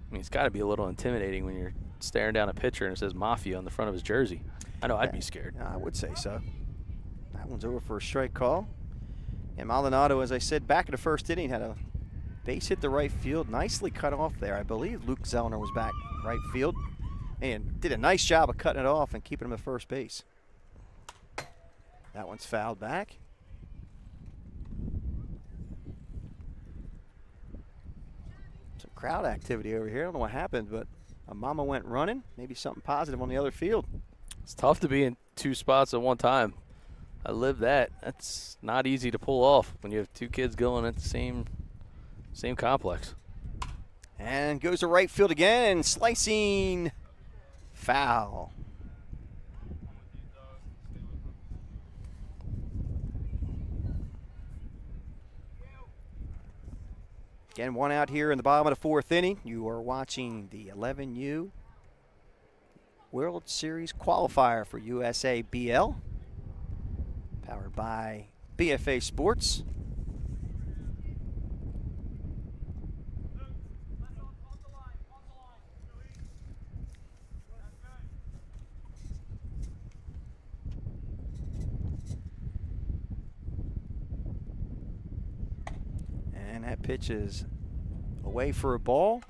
Speaker 2: I mean, it's got to be a little intimidating when you're staring down a pitcher and it says Mafia on the front of his jersey. I know I'd be scared.
Speaker 1: I would say so. That one's over for a strike call. And Maldonado, as I said, back in the first inning, had a base hit to right field. Nicely cut off there. I believe Luke Zellner was back right field and did a nice job of cutting it off and keeping him at first base. That one's fouled back. Some crowd activity over here. I don't know what happened, but a mama went running. Maybe something positive on the other field.
Speaker 2: It's tough to be in two spots at one time. I lived that. That's not easy to pull off when you have two kids going at the same complex.
Speaker 1: And goes to right field again. Slicing foul. Again, one out here in the bottom of the fourth inning. You are watching the 11U World Series Qualifier for USABL, powered by BFA Sports. And that pitch is away for a ball.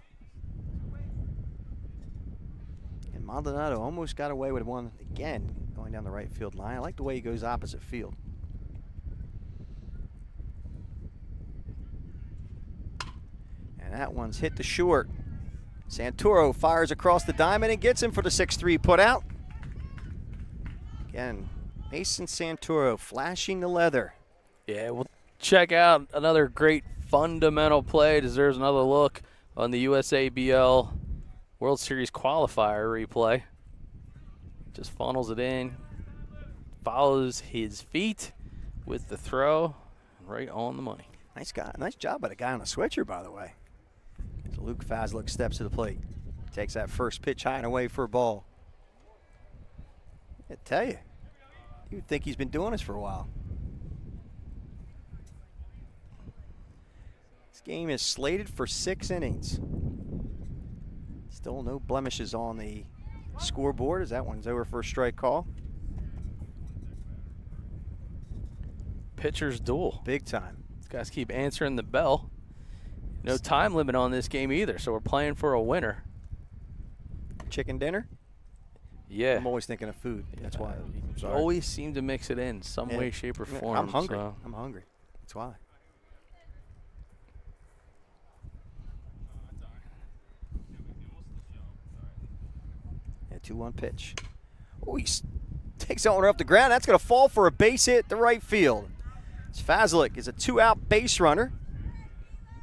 Speaker 1: And Maldonado almost got away with one again, going down the right field line. I like the way he goes opposite field. And that one's hit to short. Santoro fires across the diamond and gets him for the 6-3 put out. Again, Mason Santoro flashing the leather.
Speaker 2: Yeah, we'll check out another great fundamental play. Deserves another look on the USABL World Series Qualifier replay. Just funnels it in, follows his feet with the throw, right on the money.
Speaker 1: Nice guy. Nice job by the guy on the switcher, by the way. So Luke Faslick steps to the plate. Takes that first pitch high and away for a ball. I tell you, you'd think he's been doing this for a while. This game is slated for 6 innings. Still no blemishes on the scoreboard as that one's over for a strike call.
Speaker 2: Pitcher's duel.
Speaker 1: Big time.
Speaker 2: These guys keep answering the bell. No time limit on this game either, so we're playing for a winner.
Speaker 1: Chicken dinner?
Speaker 2: Yeah.
Speaker 1: I'm always thinking of food. That's why.
Speaker 2: You always seem to mix it in some way, shape, or form.
Speaker 1: I'm hungry.
Speaker 2: So.
Speaker 1: I'm hungry. That's why. Yeah, 2-1 pitch. Oh, he takes that one off the ground. That's going to fall for a base hit to right field. Faslick is a 2-out base runner.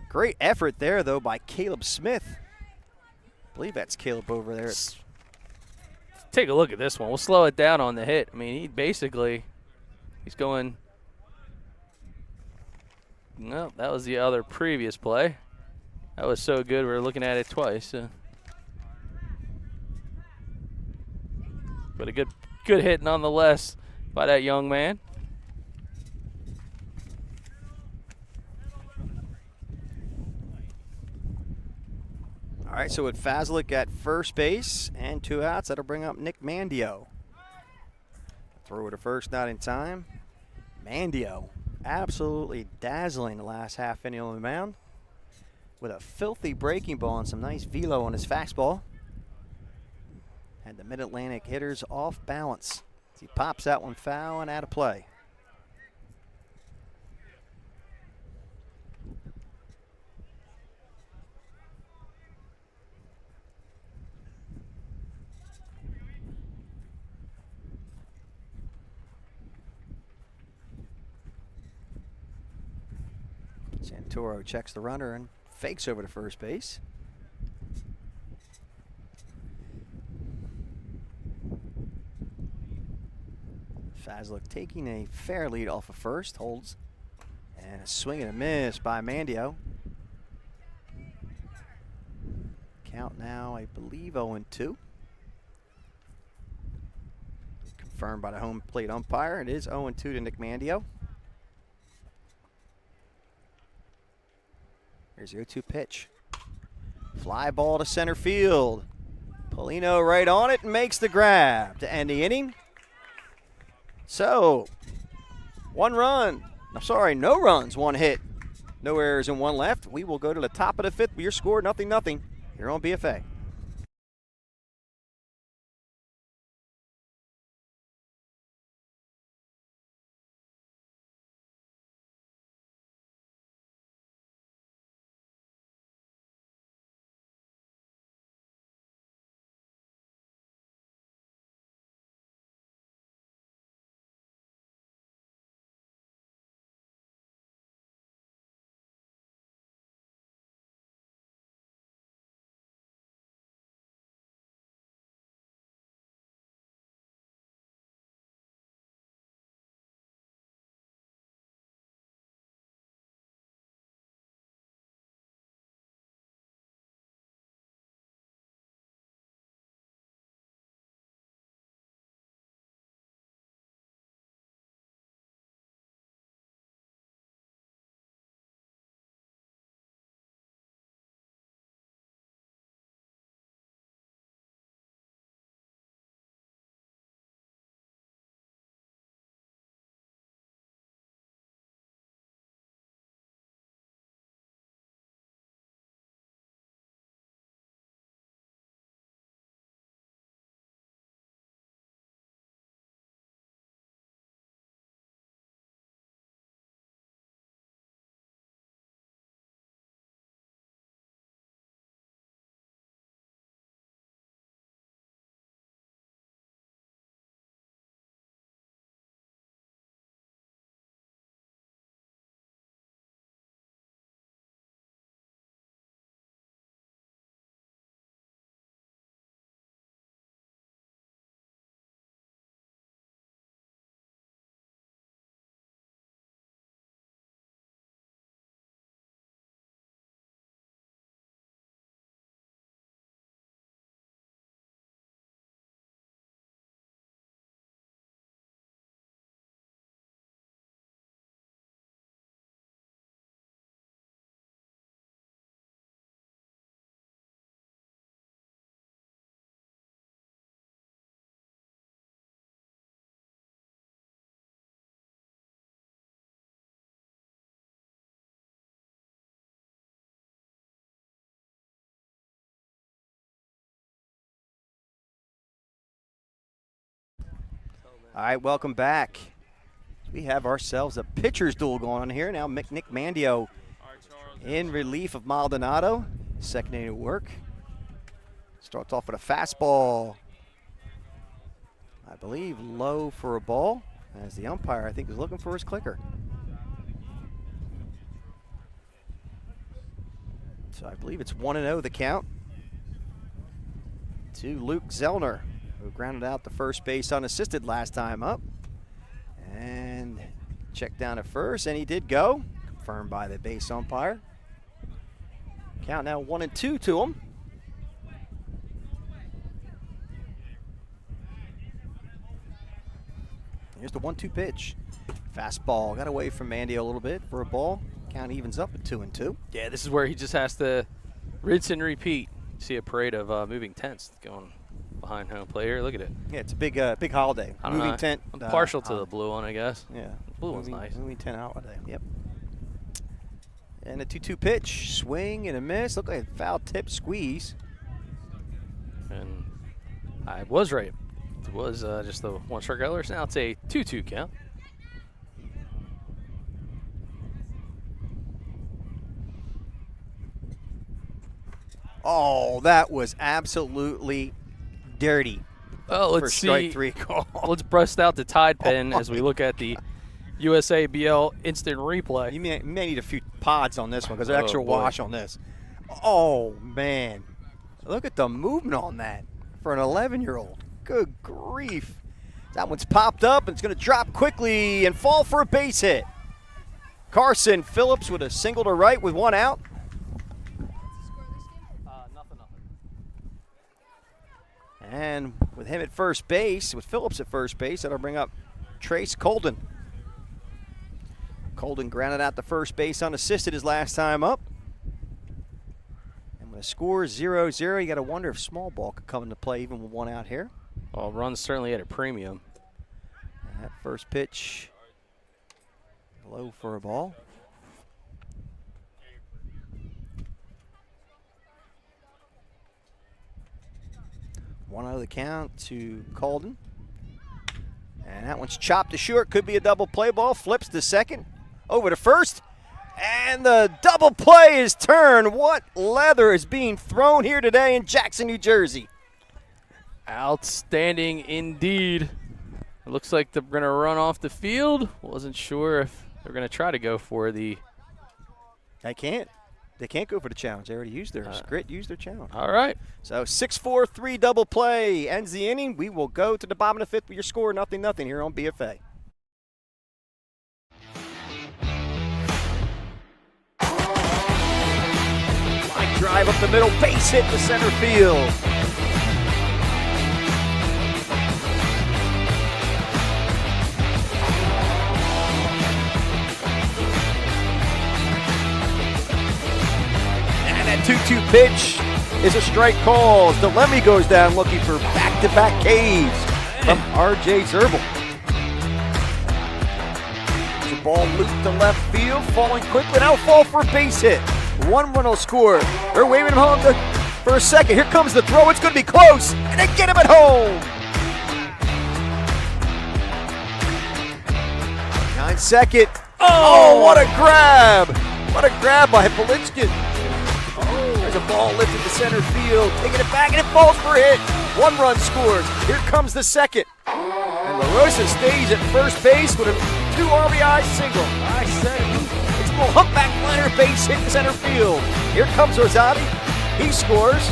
Speaker 1: Great effort there, though, by Caleb Smith. I believe that's Caleb over there.
Speaker 2: take a look at this one. We'll slow it down on the hit. I mean, he's going. No, that was the other previous play. That was so good, we were looking at it twice. But a good hit nonetheless by that young man.
Speaker 1: All right, so with Fazlick at first base and 2 outs, that'll bring up Nick Mandio. Throw to first, not in time. Mandio absolutely dazzling the last half inning on the mound with a filthy breaking ball and some nice velo on his fastball. And the Mid-Atlantic hitters off balance as he pops that one foul and out of play. Santoro checks the runner and fakes over to first base. Fazlick taking a fair lead off of first, holds, and a swing and a miss by Mandio. Count now, I believe, 0-2. Confirmed by the home plate umpire. It is 0-2 to Nick Mandio. Here's the 0-2 pitch. Fly ball to center field. Polino right on it and makes the grab to end the inning. So, no runs, 1 hit. No errors and 1 left. We will go to the top of the 5th with your score, 0-0 here on BFA. All right, welcome back. We have ourselves a pitcher's duel going on here. Now Nick Mandio in relief of Maldonado. Second inning of work. Starts off with a fastball. I believe low for a ball, as the umpire, I think, is looking for his clicker. So I believe it's 1-0 the count to Luke Zellner who grounded out the first base unassisted last time up. And checked down at first, and he did go. Confirmed by the base umpire. Count now 1-2 to him. Here's the 1-2 pitch. Fastball got away from Mandy a little bit for a ball. Count evens up at 2-2.
Speaker 2: Yeah, this is where he just has to rinse and repeat. See a parade of moving tents going behind home plate here. Look at it.
Speaker 1: Yeah, it's a big holiday. Moving tent.
Speaker 2: I'm partial to the blue one, I guess.
Speaker 1: Yeah,
Speaker 2: blue one's nice.
Speaker 1: Moving tent holiday. Yep. And a 2-2 pitch, swing and a miss. Look like a foul tip squeeze.
Speaker 2: And I was right. It was just the one strike earlier. So now it's a 2-2 count.
Speaker 1: Oh, that was absolutely dirty.
Speaker 2: Oh, let's see.
Speaker 1: Strike three call.
Speaker 2: Let's bust out the Tide pen as we look at the USABL instant replay.
Speaker 1: You may need a few pods on this one because there's extra
Speaker 2: boy.
Speaker 1: wash on this. Oh, man. Look at the movement on that for an 11-year-old. Good grief. That one's popped up and it's going to drop quickly and fall for a base hit. Carson Phillips with a single to right with one out. And with him at first base, with Phillips at first base, that'll bring up Trace Colden. Colden grounded out the first base unassisted his last time up. And with a score 0-0, you got to wonder if small ball could come into play even with one out here.
Speaker 2: Well, runs certainly at a premium.
Speaker 1: And that first pitch, low for a ball. 1-0 the count to Colden. And that one's chopped to short. Could be a double play ball. Flips to second. Over to first. And the double play is turned. What leather is being thrown here today in Jackson, New Jersey?
Speaker 2: Outstanding indeed. It looks like they're going to run off the field. Wasn't sure if they're going to try to go for the...
Speaker 1: They can't. They can't go for the challenge. They already used their Grit used their challenge.
Speaker 2: All right.
Speaker 1: So 6-4-3 double play ends the inning. We will go to the bottom of the fifth with your score 0-0 here on BFA. Line drive up the middle, base hit to center field. And that 2-2 pitch is a strike call. Delemy goes down looking for back-to-back Ks from R.J. Usabl. The ball looped to left field, falling quickly. Now fall for a base hit. 1 run will score. They're waving him home for a second. Here comes the throw. It's going to be close, and they get him at home. 9-second. Oh, what a grab! What a grab by Polichkin. There's a ball lifted to center field, taking it back, and it falls for a hit. 1 run scores. Here comes the second. And LaRosa stays at first base with a 2 RBI single. I said it's a little humpback liner base hit to center field. Here comes Usabl. He scores.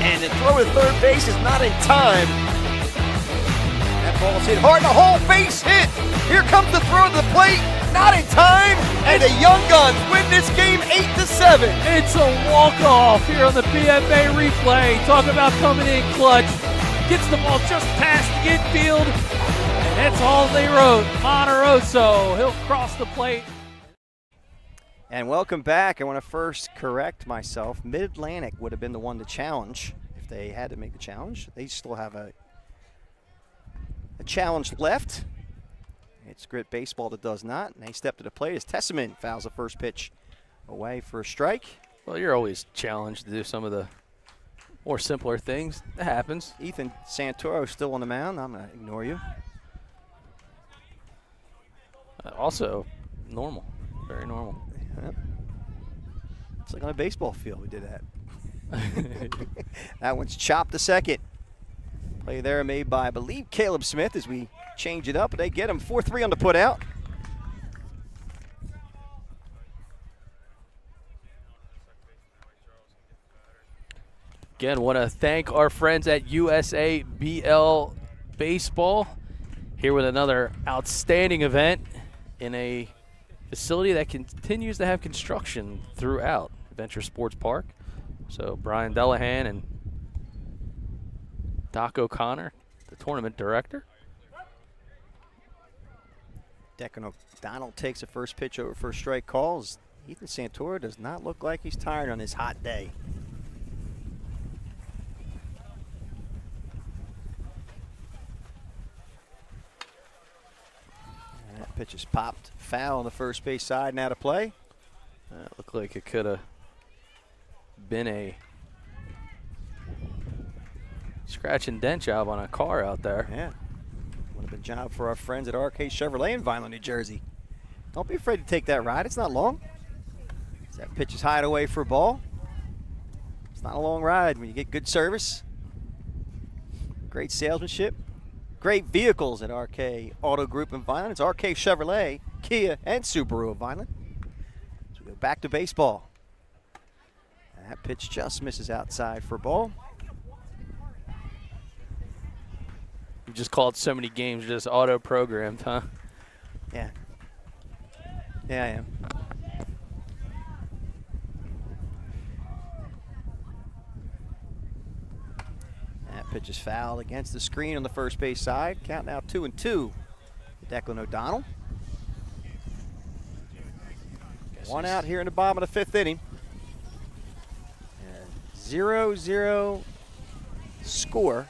Speaker 1: And the throw to third base is not in time. That ball's hit hard. The whole base hit. Here comes the throw to the plate. Not in time. And the Young Guns win this game 8-7.
Speaker 2: It's a walk-off here on the PFA replay. Talk about coming in clutch. Gets the ball just past the infield. And that's all they wrote. Maldonado, he'll cross the plate.
Speaker 1: And welcome back. I want to first correct myself. Mid-Atlantic would have been the one to challenge if they had to make the challenge. They still have a challenge left. It's Grit Baseball that does not. And they step to the plate as Tesseman fouls the first pitch away for a strike.
Speaker 2: Well, you're always challenged to do some of the more simpler things. That happens.
Speaker 1: Ethan Santoro still on the mound. I'm going to ignore you.
Speaker 2: Also, normal. Very normal.
Speaker 1: Yep. It's like on a baseball field we did that. That one's chopped to second. Play there made by, I believe, Caleb Smith as we change it up. But they get him 4-3 on the put out.
Speaker 2: Again, want to thank our friends at USABL Baseball here with another outstanding event in a facility that continues to have construction throughout Adventure Sports Park. So Brian Delahan and Doc O'Connor, the tournament director.
Speaker 1: Declan O'Donnell takes a first pitch over first strike calls. Ethan Santoro does not look like he's tired on this hot day. And that pitch is popped foul on the first base side, now to play.
Speaker 2: Looked like it could have been a scratch and dent job on a car out there.
Speaker 1: Yeah. Would have been a job for our friends at RK Chevrolet in Vineland, New Jersey. Don't be afraid to take that ride. It's not long. That pitch is high and away for a ball. It's not a long ride when you get good service. Great salesmanship. Great vehicles at RK Auto Group in Vineland. It's RK Chevrolet, Kia, and Subaru of Vineland. So we go back to baseball. And that pitch just misses outside for a ball.
Speaker 2: You just called so many games just auto-programmed, huh?
Speaker 1: Yeah. Yeah, I am. That pitch is fouled against the screen on the first base side. Count now 2-2 to Declan O'Donnell. One out here in the bottom of the 5th inning. 0-0 score.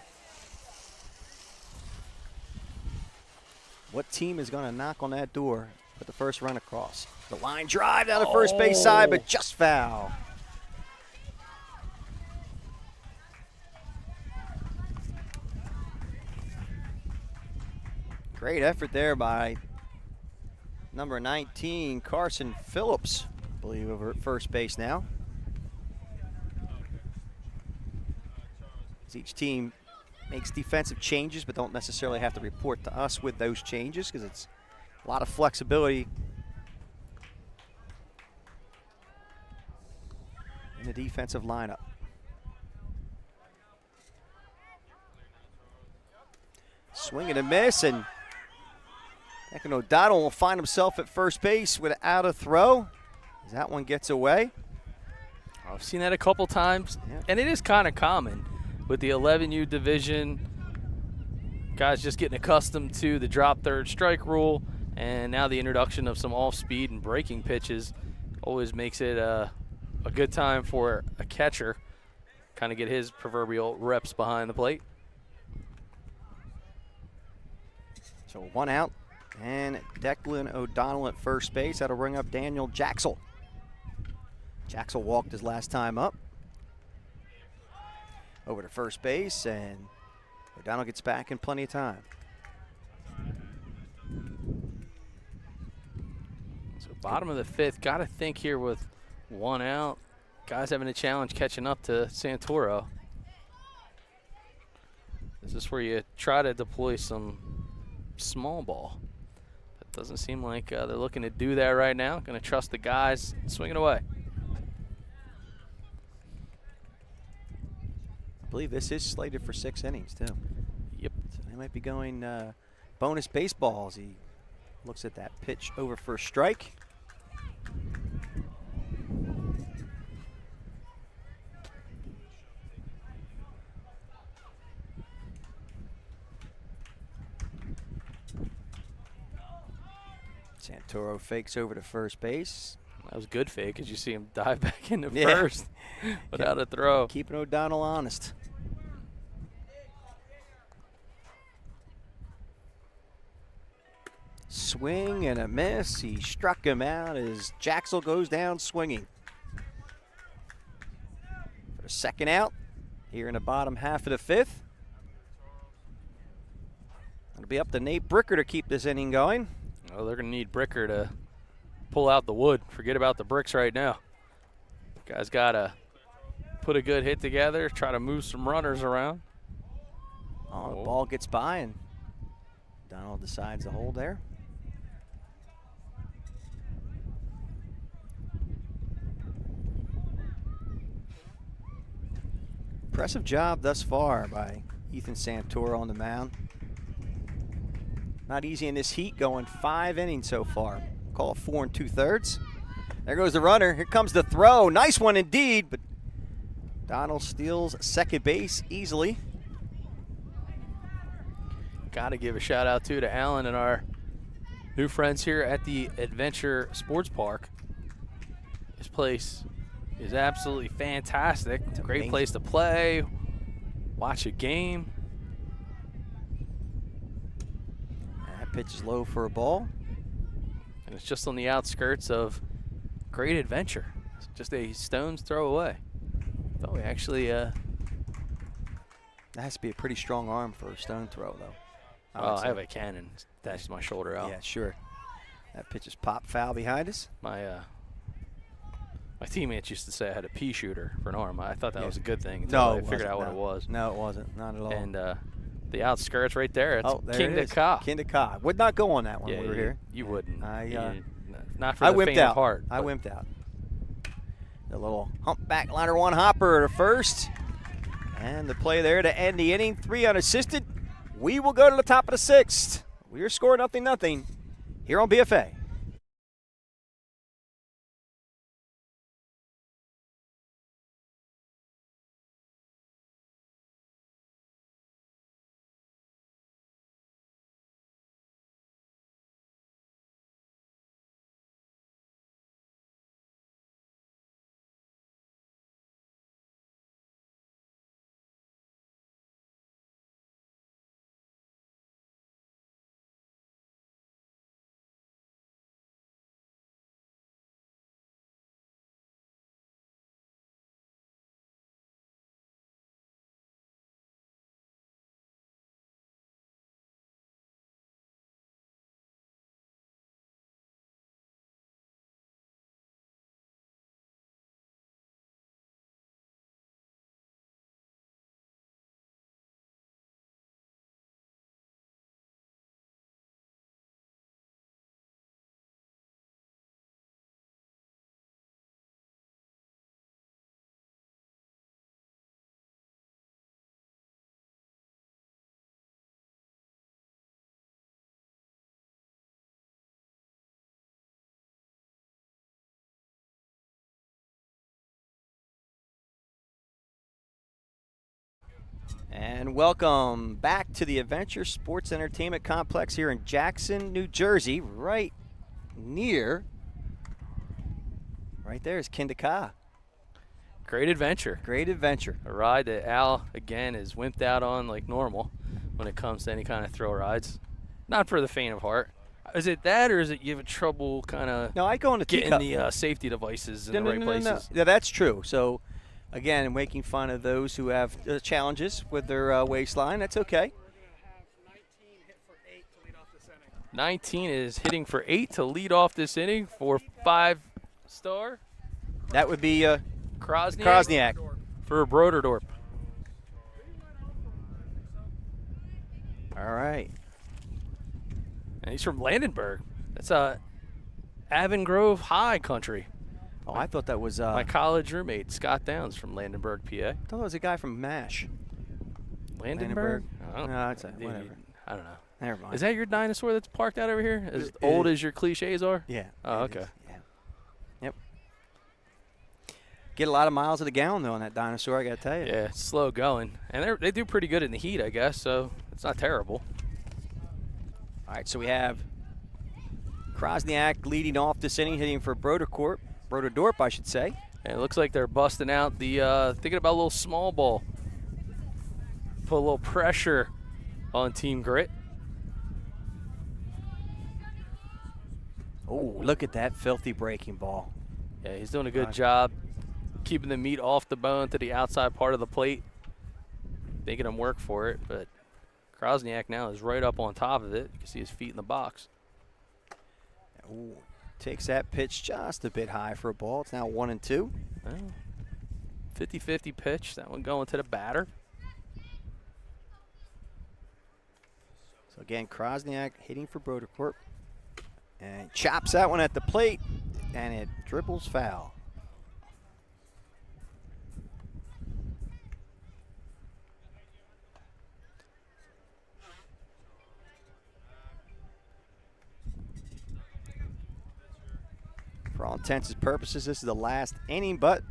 Speaker 1: What team is going to knock on that door, put the first run across? The line drive down the first base side, but just foul. Great effort there by number 19, Carson Phillips, I believe, over at first base now. As each team makes defensive changes, but don't necessarily have to report to us with those changes because it's a lot of flexibility in the defensive lineup. Swing and a miss, and Declan O'Donnell will find himself at first base without a throw as that one gets away.
Speaker 2: I've seen that a couple times, and it is kind of common with the 11U division. Guys just getting accustomed to the drop third strike rule, and now the introduction of some off-speed and breaking pitches always makes it a good time for a catcher kind of get his proverbial reps behind the plate.
Speaker 1: So 1 out, and Declan O'Donnell at first base. That'll bring up Daniel Jaxel. Jaxel walked his last time up. Over to first base, and O'Donnell gets back in plenty of time.
Speaker 2: So bottom of the 5th, got to think here with 1 out. Guys having a challenge catching up to Santoro. Is this where you try to deploy some small ball? That doesn't seem like they're looking to do that right now. Going to trust the guys swinging away.
Speaker 1: I believe this is slated for 6 innings, too.
Speaker 2: Yep.
Speaker 1: So they might be going bonus baseball as he looks at that pitch over first strike. Santoro fakes over to first base.
Speaker 2: That was a good fake as you see him dive back into first without a throw.
Speaker 1: Keeping O'Donnell honest. Swing and a miss. He struck him out as Jaxel goes down swinging. For a second out here in the bottom half of the 5th. It'll be up to Nate Bricker to keep this inning going.
Speaker 2: Oh, they're going to need Bricker to pull out the wood. Forget about the bricks right now. Guys got to put a good hit together, try to move some runners around.
Speaker 1: Oh, the ball gets by, and Donald decides to hold there. Impressive job thus far by Ethan Santoro on the mound. Not easy in this heat, going 5 innings so far. Call it 4 2/3. There goes the runner. Here comes the throw. Nice one indeed, but Donald steals second base easily.
Speaker 2: Got to give a shout out to Alan and our new friends here at the Adventure Sports Park. This place is absolutely fantastic. It's a great
Speaker 1: amazing
Speaker 2: place to play, watch a game.
Speaker 1: That pitch is low for a ball.
Speaker 2: And it's just on the outskirts of Great Adventure. It's just a stone's throw away. Thought we actually
Speaker 1: That has to be a pretty strong arm for a stone throw, though.
Speaker 2: I have a cannon attached to my shoulder out.
Speaker 1: Yeah, sure. That pitch is pop foul behind us.
Speaker 2: My teammates used to say I had a pea shooter for an arm. I thought that was a good thing until
Speaker 1: No,
Speaker 2: I figured out what it was.
Speaker 1: No, it wasn't. Not at all.
Speaker 2: And the outskirts right there, it's
Speaker 1: King
Speaker 2: de Ka.
Speaker 1: King de Ka. Would not go on that one
Speaker 2: Yeah,
Speaker 1: when we were here.
Speaker 2: You wouldn't.
Speaker 1: I
Speaker 2: not for the faint of heart.
Speaker 1: I wimped out. The little humpback liner one hopper to first. And the play there to end the inning. 3 unassisted. We will go to the top of the 6th. We are scoring 0-0 here on BFA. And welcome back to the Adventure Sports Entertainment Complex here in Jackson, New Jersey. Right there is King de Ka.
Speaker 2: Great Adventure.
Speaker 1: Great Adventure.
Speaker 2: A ride that Al, again, is wimped out on like normal when it comes to any kind of thrill rides. Not for the faint of heart. Is it that, or is it you have trouble kind of
Speaker 1: I go on the
Speaker 2: getting the safety devices in the right places?
Speaker 1: Yeah, that's true. So, again, making fun of those who have challenges with their waistline, that's okay.
Speaker 2: 19 is hitting for 8 to lead off this inning for 5-star.
Speaker 1: That would be
Speaker 2: Krosniak for Broderdorp.
Speaker 1: All right.
Speaker 2: And he's from Landenberg. That's Avon Grove High country.
Speaker 1: Oh, I thought that was
Speaker 2: my college roommate, Scott Downs from Landenberg, PA.
Speaker 1: I thought it was a guy from MASH.
Speaker 2: Landenberg?
Speaker 1: No, that's whatever.
Speaker 2: I don't know.
Speaker 1: Never mind.
Speaker 2: Is that your dinosaur that's parked out over here? As old as your cliches are?
Speaker 1: Yeah.
Speaker 2: Oh, okay.
Speaker 1: Yeah. Yep. Get a lot of miles of the gallon, though, on that dinosaur, I got to tell you.
Speaker 2: Yeah, it's slow going. And they do pretty good in the heat, I guess, so it's not terrible.
Speaker 1: All right, so we have Krosniak leading off this inning, hitting for Broderdorp, I should say.
Speaker 2: And it looks like they're busting out the, thinking about a little small ball. Put a little pressure on Team Grit.
Speaker 1: Oh, look at that filthy breaking ball.
Speaker 2: Yeah, he's doing a good job keeping the meat off the bone to the outside part of the plate, making him work for it. But Krosniak now is right up on top of it. You can see his feet in the box.
Speaker 1: Ooh, takes that pitch just a bit high for a ball. It's now 1-2.
Speaker 2: Well, 50-50 pitch. That one going to the batter.
Speaker 1: So again, Krosniak hitting for Broderdorp. And chops that one at the plate, and it dribbles foul. intents and purposes, this is the last inning, but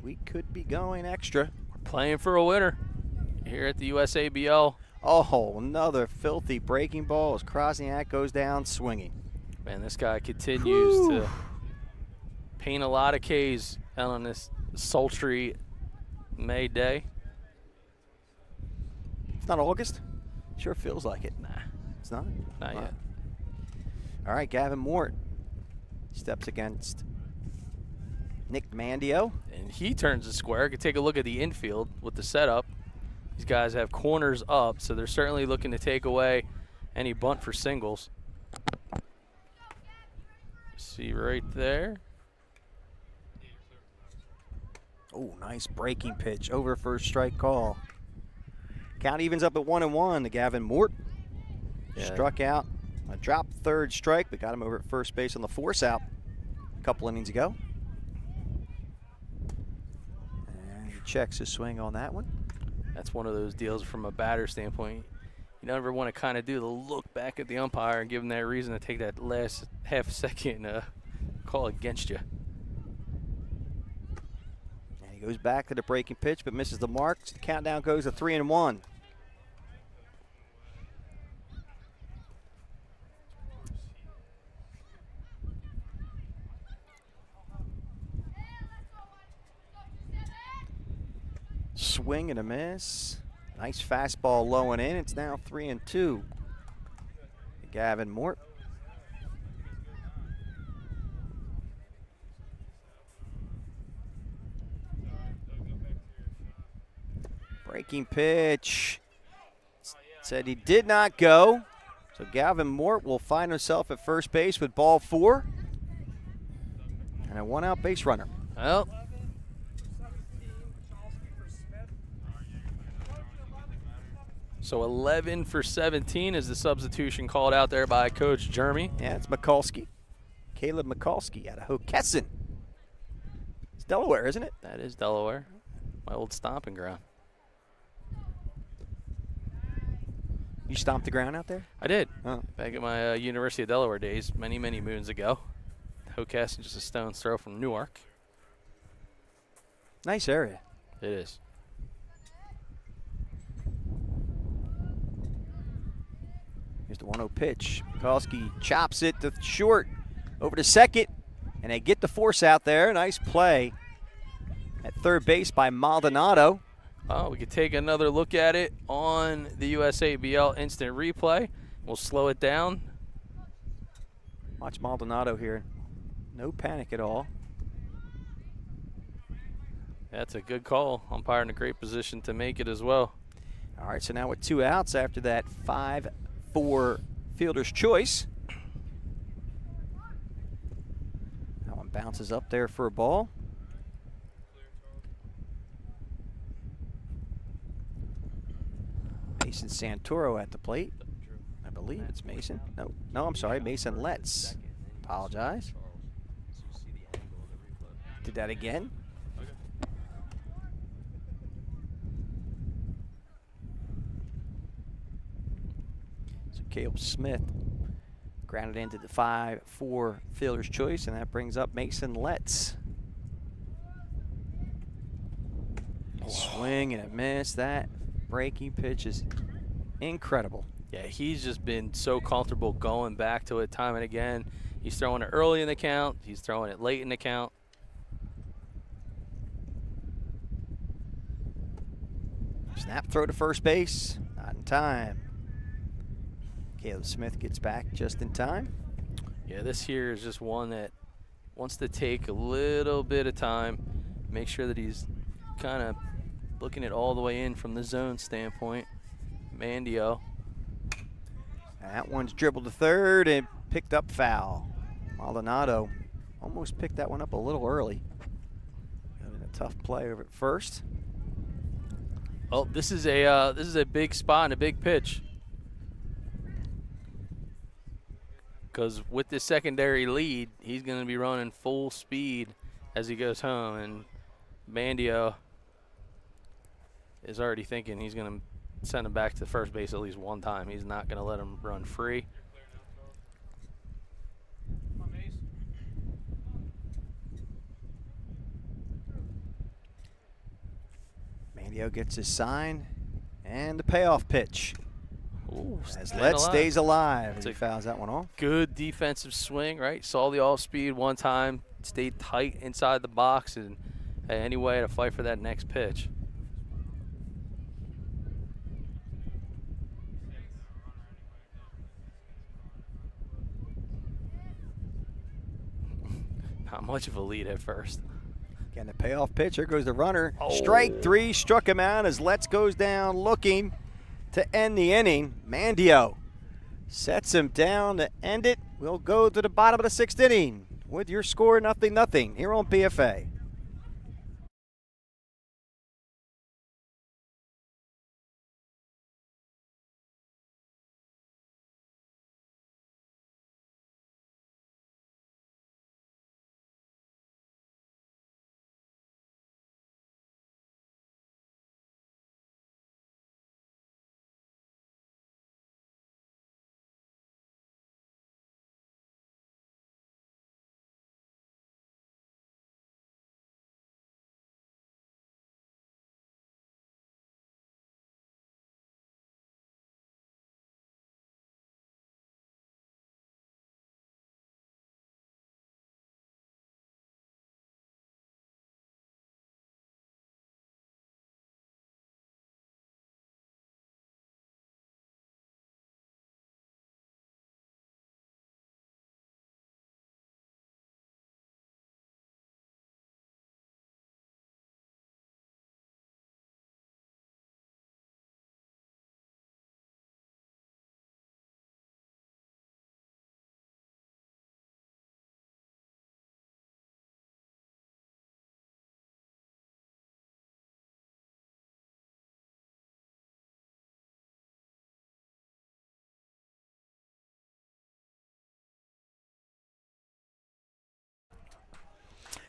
Speaker 1: we could be going extra.
Speaker 2: We're playing for a winner here at the USABL.
Speaker 1: Oh, another filthy breaking ball as Krosniak goes down swinging.
Speaker 2: Man, this guy continues to paint a lot of Ks out on this sultry May day.
Speaker 1: It's not August? Sure feels like it.
Speaker 2: Nah,
Speaker 1: It's not?
Speaker 2: not yet.
Speaker 1: All right, Gavin Mort steps against Nick Mandio.
Speaker 2: And he turns the square. Could take a look at the infield with the setup. These guys have corners up, so they're certainly looking to take away any bunt for singles. See right there.
Speaker 1: Oh, nice breaking pitch over first strike call. Count evens up at 1-1 to Gavin Mort.
Speaker 2: Yeah.
Speaker 1: Struck out a drop third strike, but got him over at first base on the force out a couple innings ago. And he checks his swing on that one.
Speaker 2: That's one of those deals from a batter standpoint. You never want to kind of do the look back at the umpire and give him that reason to take that last half second call against you.
Speaker 1: And he goes back to the breaking pitch, but misses the mark. So the countdown goes to 3-1. Swing and a miss. Nice fastball low and in. It's now 3-2. Gavin Mort. Breaking pitch. Said he did not go. So Gavin Mort will find himself at first base with ball 4. And a 1-out base runner.
Speaker 2: Well, so 11 for 17 is the substitution called out there by Coach Jeremy.
Speaker 1: Yeah, it's Mikulski. Caleb Mikulski out of Hockessin. It's Delaware, isn't it?
Speaker 2: That is Delaware, my old stomping ground.
Speaker 1: You stomped the ground out there?
Speaker 2: I did.
Speaker 1: Oh.
Speaker 2: Back at my University of Delaware days, many, many moons ago. Hockessin, just a stone's throw from Newark.
Speaker 1: Nice area.
Speaker 2: It is.
Speaker 1: Here's the 1-0 pitch. Mikulski chops it to short, over to second, and they get the force out there. Nice play at third base by Maldonado.
Speaker 2: Oh, we could take another look at it on the USABL instant replay. We'll slow it down.
Speaker 1: Watch Maldonado here. No panic at all.
Speaker 2: That's a good call. Umpire in a great position to make it as well.
Speaker 1: All right, so now with 2 outs after that 5-4 fielder's choice. That one bounces up there for a ball. Mason Santoro at the plate. I believe it's Mason. No, I'm sorry, Mason Letts. Apologize. Did that again. So Caleb Smith grounded into the 5-4 fielder's choice, and that brings up Mason Letts. Swing and a miss. That breaking pitch is incredible.
Speaker 2: Yeah, he's just been so comfortable going back to it time and again. He's throwing it early in the count. He's throwing it late in the count.
Speaker 1: Snap throw to first base. Not in time. Caleb Smith gets back just in time.
Speaker 2: Yeah, this here is just one that wants to take a little bit of time, make sure that he's kind of looking it all the way in from the zone standpoint. Mandio.
Speaker 1: That one's dribbled to third and picked up foul. Maldonado almost picked that one up a little early. Having a tough play over at first.
Speaker 2: Oh, this is a big spot and a big pitch. Because with this secondary lead, he's going to be running full speed as he goes home, and Mandio is already thinking he's going to send him back to first base at least one time. He's not going to let him run free.
Speaker 1: Mandio gets his sign and the payoff pitch.
Speaker 2: Ooh,
Speaker 1: As Let's stays alive as he
Speaker 2: It's a
Speaker 1: fouls that one off.
Speaker 2: good defensive swing, right? Saw the off-speed one time, stayed tight inside the box, and had any way to fight for that next pitch. Not much of a lead at first.
Speaker 1: Again, the payoff pitch. Here goes the runner.
Speaker 2: Oh.
Speaker 1: Strike three, struck him out as Let's goes down looking to end the inning. Mandio sets him down to end it. We'll go to the bottom of the 6th inning with your score 0-0 here on PFA.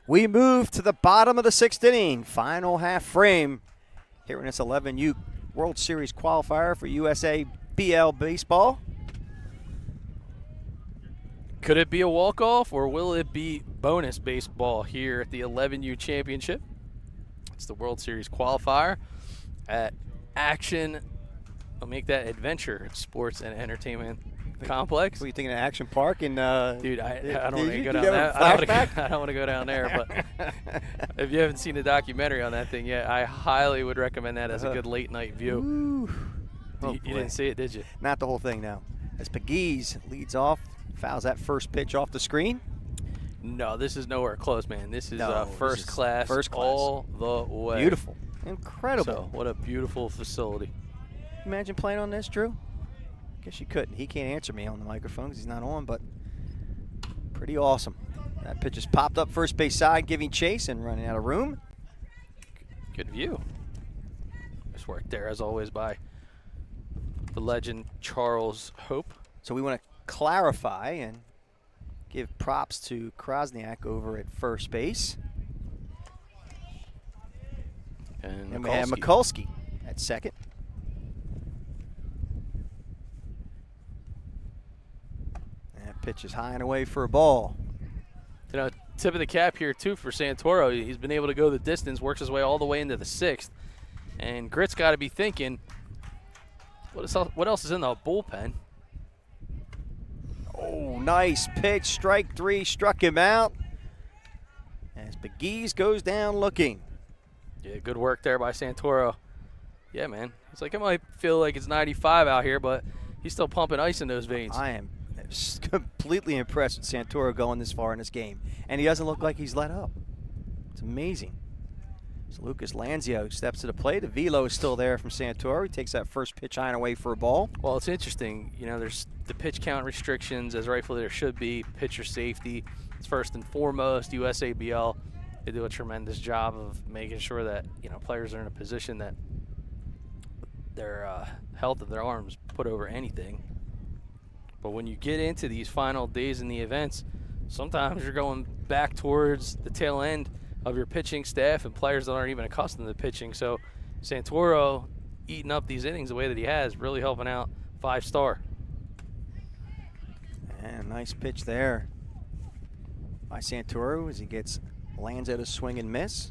Speaker 1: We move to the bottom of the 6th inning. Final half frame here in this 11U World Series qualifier for USA BL Baseball.
Speaker 2: Could it be a walk-off, or will it be bonus baseball here at the 11U Championship? It's the World Series qualifier at Action. I'll make that Adventure Sports and Entertainment Complex.
Speaker 1: What are you thinking of Action Park? And
Speaker 2: dude, I don't want to go down
Speaker 1: you
Speaker 2: that.
Speaker 1: have a
Speaker 2: I don't want to go down there. But if you haven't seen the documentary on that thing yet, I highly would recommend that as a good late night view.
Speaker 1: Ooh.
Speaker 2: You didn't see it, did you?
Speaker 1: Not the whole thing, no. As Pegues leads off, fouls that first pitch off the screen.
Speaker 2: No, this is nowhere close, man. This is
Speaker 1: this is
Speaker 2: class all the way.
Speaker 1: Beautiful. Incredible.
Speaker 2: So, what a beautiful facility.
Speaker 1: Imagine playing on this, Drew? Guess you couldn't. He can't answer me on the microphone because he's not on, but pretty awesome. That pitch is popped up first base side, giving chase and running out of room.
Speaker 2: Good view. Nice work there, as always, by the legend Charles Hope.
Speaker 1: So we want to clarify and give props to Krosniak over at first base. And we have Mikulski at second. Pitch is high and away for a ball.
Speaker 2: You know, tip of the cap here, too, for Santoro. He's been able to go the distance, works his way all the way into the 6th. And Grit's got to be thinking, what else is in the bullpen?
Speaker 1: Oh, nice pitch. Strike three, struck him out. As Pegues goes down looking.
Speaker 2: Yeah, good work there by Santoro. Yeah, man. It's like, it might feel like it's 95 out here, but he's still pumping ice in those veins.
Speaker 1: I am completely impressed with Santoro going this far in this game. And he doesn't look like he's let up. It's amazing. So Lucas Lanzio steps to the plate. The velo is still there from Santoro. He takes that first pitch high and away for a ball.
Speaker 2: Well, it's interesting. You know, there's the pitch count restrictions, as rightfully there should be. Pitcher safety. It's first and foremost. USABL, they do a tremendous job of making sure that, you know, players are in a position that their health of their arms put over anything. But when you get into these final days in the events, sometimes you're going back towards the tail end of your pitching staff and players that aren't even accustomed to pitching. So Santoro eating up these innings the way that he has, really helping out 5-star.
Speaker 1: And nice pitch there by Santoro as he gets Lanza to swing and miss.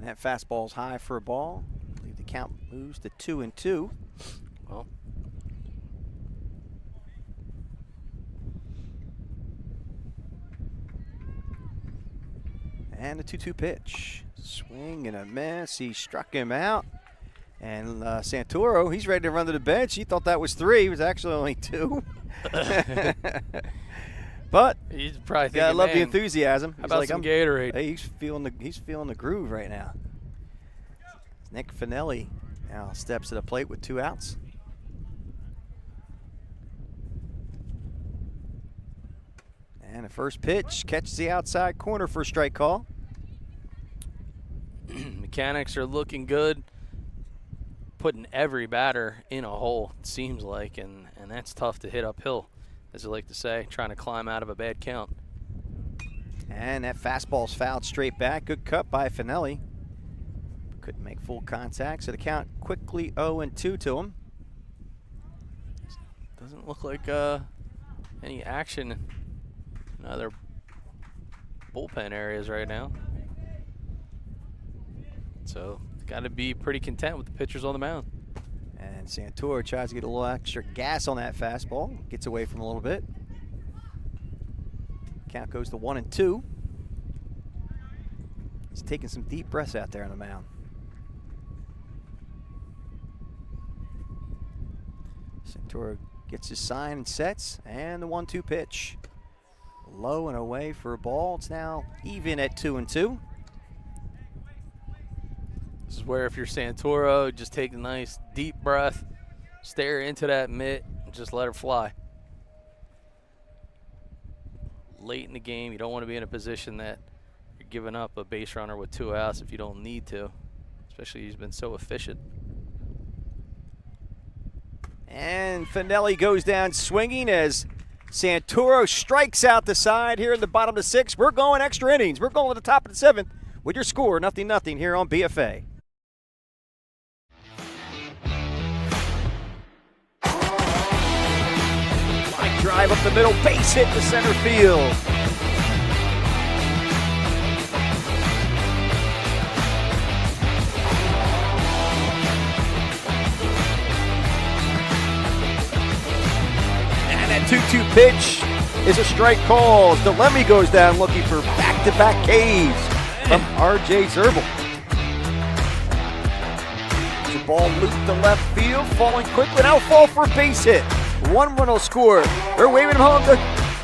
Speaker 1: that fastball's high for a ball. I believe the count moves to 2-2.
Speaker 2: Well,
Speaker 1: and a 2-2 pitch. Swing and a miss. He struck him out. And Santoro, he's ready to run to the bench. He thought that was 3. It was actually only 2. But
Speaker 2: he's probably thinking,
Speaker 1: yeah, I love the
Speaker 2: "Man,
Speaker 1: enthusiasm.
Speaker 2: how
Speaker 1: He's
Speaker 2: about
Speaker 1: like,
Speaker 2: some Gatorade?"
Speaker 1: Hey, he's feeling the groove right now. Nick Finnelli now steps to the plate with 2 outs. And the first pitch catches the outside corner for a strike call.
Speaker 2: Mechanics are looking good, putting every batter in a hole, it seems like, and that's tough to hit uphill, as I like to say, trying to climb out of a bad count.
Speaker 1: And that fastball's fouled straight back. Good cut by Finnelli. Couldn't make full contact, so the count quickly 0-2 to him.
Speaker 2: Doesn't look like any action in other bullpen areas right now. So got to be pretty content with the pitchers on the mound.
Speaker 1: And Santoro tries to get a little extra gas on that fastball. Gets away from a little bit. Count goes to 1-2. He's taking some deep breaths out there on the mound. Santoro gets his sign and sets, and the 1-2 pitch. Low and away for a ball. It's now even at 2-2.
Speaker 2: This is where if you're Santoro, just take a nice deep breath, stare into that mitt, and just let her fly. Late in the game, you don't want to be in a position that you're giving up a base runner with 2 outs if you don't need to, especially he's been so efficient.
Speaker 1: And Finnelli goes down swinging as Santoro strikes out the side here in the bottom of the 6th. We're going extra innings. We're going to the top of the 7th with your score, 0-0 here on BFA. Line drive up the middle, base hit to center field. And that 2-2 pitch is a strike call. DeLemme goes down looking for back-to-back Ks from R.J. Usabl. The ball looped to left field, falling quickly. Now fall for a base hit. 1 run will score. They're waving him home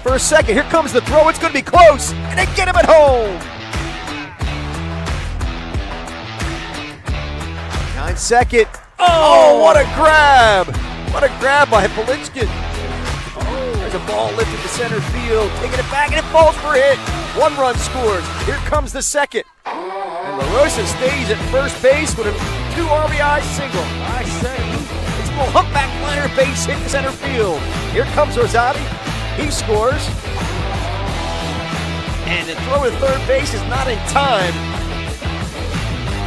Speaker 1: for a second. Here comes the throw. It's going to be close, and they get him at home. 9-second. Oh, what a grab! What a grab by Polichkin. There's a ball lifted to center field, taking it back, and it falls for a hit. 1 run scores. Here comes the second. And LaRosa stays at first base with a 2 RBI single. I say, it's a little humpback liner base hit to center field. Here comes Usabl. He scores. And the throw to third base is not in time.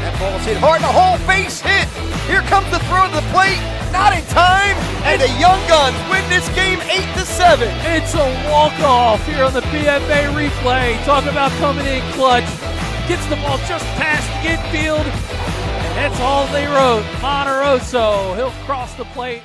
Speaker 1: That ball's hit hard. The whole base hit. Here comes the throw to the plate. Not in time. And the Young Guns win this game 8-7.
Speaker 2: It's a walk-off here on the PFA replay. Talk about coming in clutch. Gets the ball just past the infield. That's all they wrote. Maldonado, he'll cross the plate.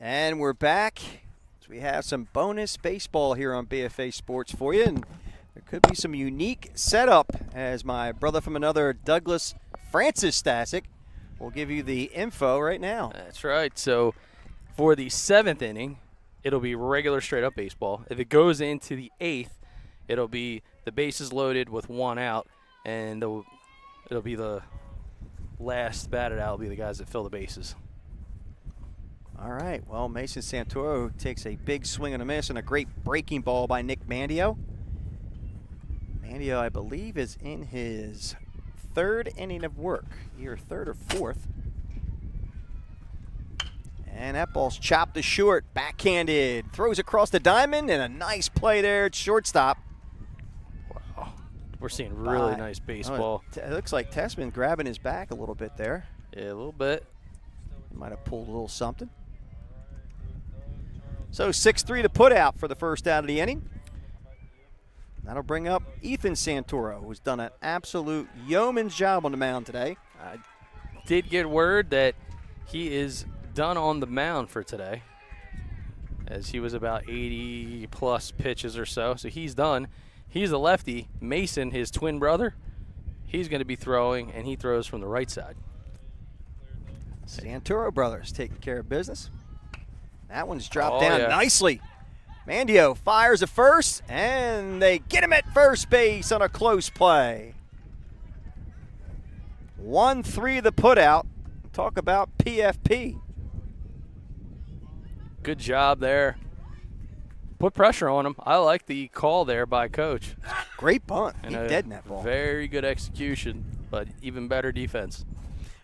Speaker 1: And we're back. So we have some bonus baseball here on BFA Sports for you. And there could be some unique setup as my brother from another, Douglas Francis Stasic, will give you the info right now.
Speaker 2: That's right. So for the 7th inning, it'll be regular straight-up baseball. If it goes into the 8th, it'll be the bases loaded with 1 out, and it'll be the last batted out will be the guys that fill the bases.
Speaker 1: All right, well, Mason Santoro takes a big swing and a miss and a great breaking ball by Nick Mandio. Mandio, I believe, is in his 3rd inning of work, either 3rd or 4th. And that ball's chopped to short, backhanded, throws across the diamond, and a nice play there at shortstop.
Speaker 2: Wow, we're seeing really nice baseball.
Speaker 1: It looks like Tessman grabbing his back a little bit there.
Speaker 2: Yeah, a little bit.
Speaker 1: He might have pulled a little something. So 6-3 to put out for the first out of the inning. That'll bring up Ethan Santoro, who's done an absolute yeoman's job on the mound today.
Speaker 2: I did get word that he is done on the mound for today, as he was about 80-plus pitches or so. So he's done. He's a lefty. Mason, his twin brother, he's going to be throwing, and he throws from the right side.
Speaker 1: Santoro brothers taking care of business. That one's dropped down nicely. Mandio fires at first, and they get him at first base on a close play. 1-3 the put out. Talk about PFP.
Speaker 2: Good job there. Put pressure on him. I like the call there by Coach.
Speaker 1: Great bunt.
Speaker 2: And
Speaker 1: He dead in that ball.
Speaker 2: Very good execution, but even better defense.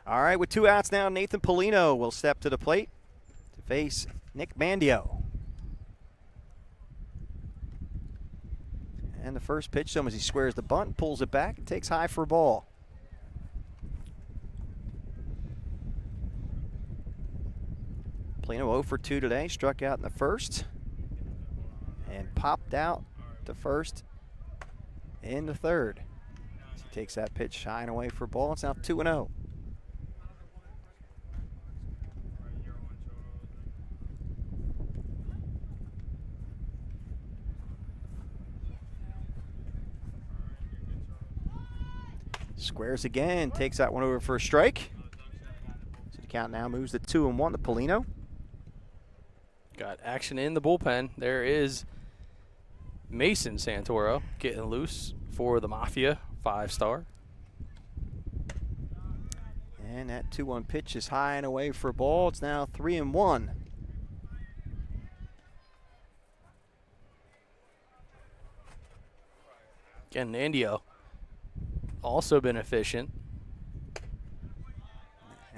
Speaker 1: All right, with 2 outs now, Nathan Polino will step to the plate to face Nick Mandio. And the first pitch to him as he squares the bunt, pulls it back, and takes high for a ball. Polino 0 for 2 today, struck out in the first and popped out to first in the third. As he takes that pitch high and away for a ball. It's now 2-0. Squares again, takes that one over for a strike. So the count now moves to 2-1 to Polino.
Speaker 2: Got action in the bullpen. There is Mason Santoro getting loose for the Mafia, 5-star.
Speaker 1: And that 2-1 pitch is high and away for a ball. It's now 3-1.
Speaker 2: Again, Nandio also been efficient.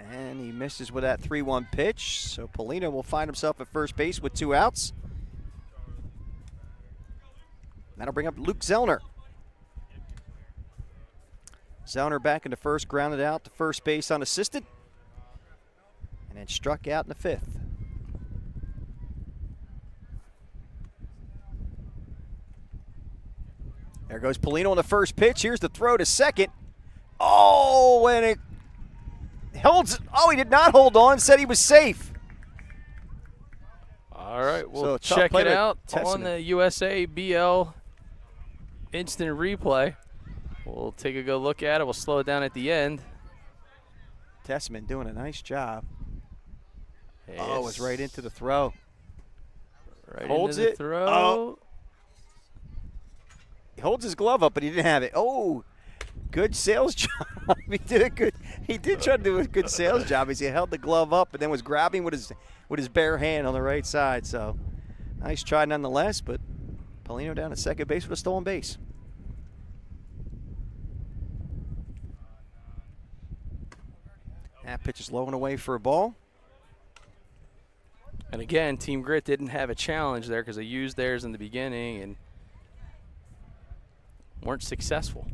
Speaker 1: And he misses with that 3-1 pitch. So Polino will find himself at first base with 2 outs. That'll bring up Luke Zellner. Zellner back into first, grounded out to first base unassisted. And then struck out in the 5th. There goes Polino on the first pitch. Here's the throw to second. Oh, and it holds. Oh, he did not hold on. Said he was safe.
Speaker 2: All right, we'll
Speaker 1: So
Speaker 2: check it out on the USA BL instant replay. We'll take a good look at it. We'll slow it down at the end.
Speaker 1: Tessman doing a nice job.
Speaker 2: Yes.
Speaker 1: Oh, it was right into the throw.
Speaker 2: Right
Speaker 1: Holds
Speaker 2: into the
Speaker 1: it.
Speaker 2: throw.
Speaker 1: Oh. He holds his glove up, but he didn't have it. Oh, good sales job. He did try to do a good sales job as he held the glove up and then was grabbing with his bare hand on the right side. So nice try nonetheless, but Polino down at second base with a stolen base. That pitch is low and away for a ball.
Speaker 2: And again, Team Grit didn't have a challenge there because they used theirs in the beginning and weren't successful.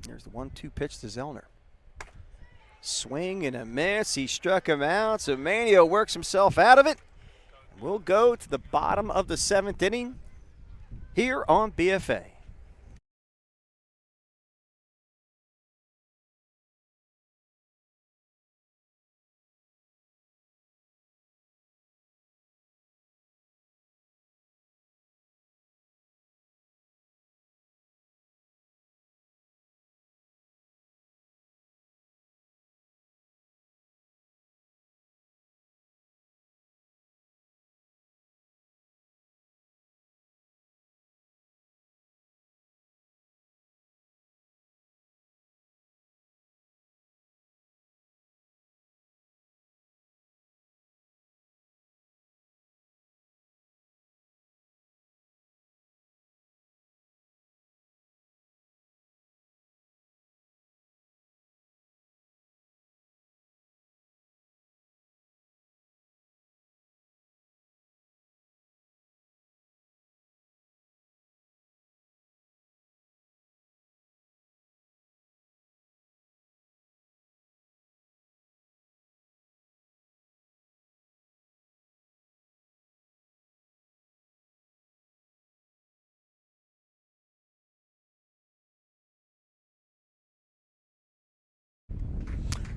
Speaker 1: There's the 1-2 pitch to Zellner. Swing and a miss. He struck him out, so Manio works himself out of it. We'll go to the bottom of the 7th inning here on BFA.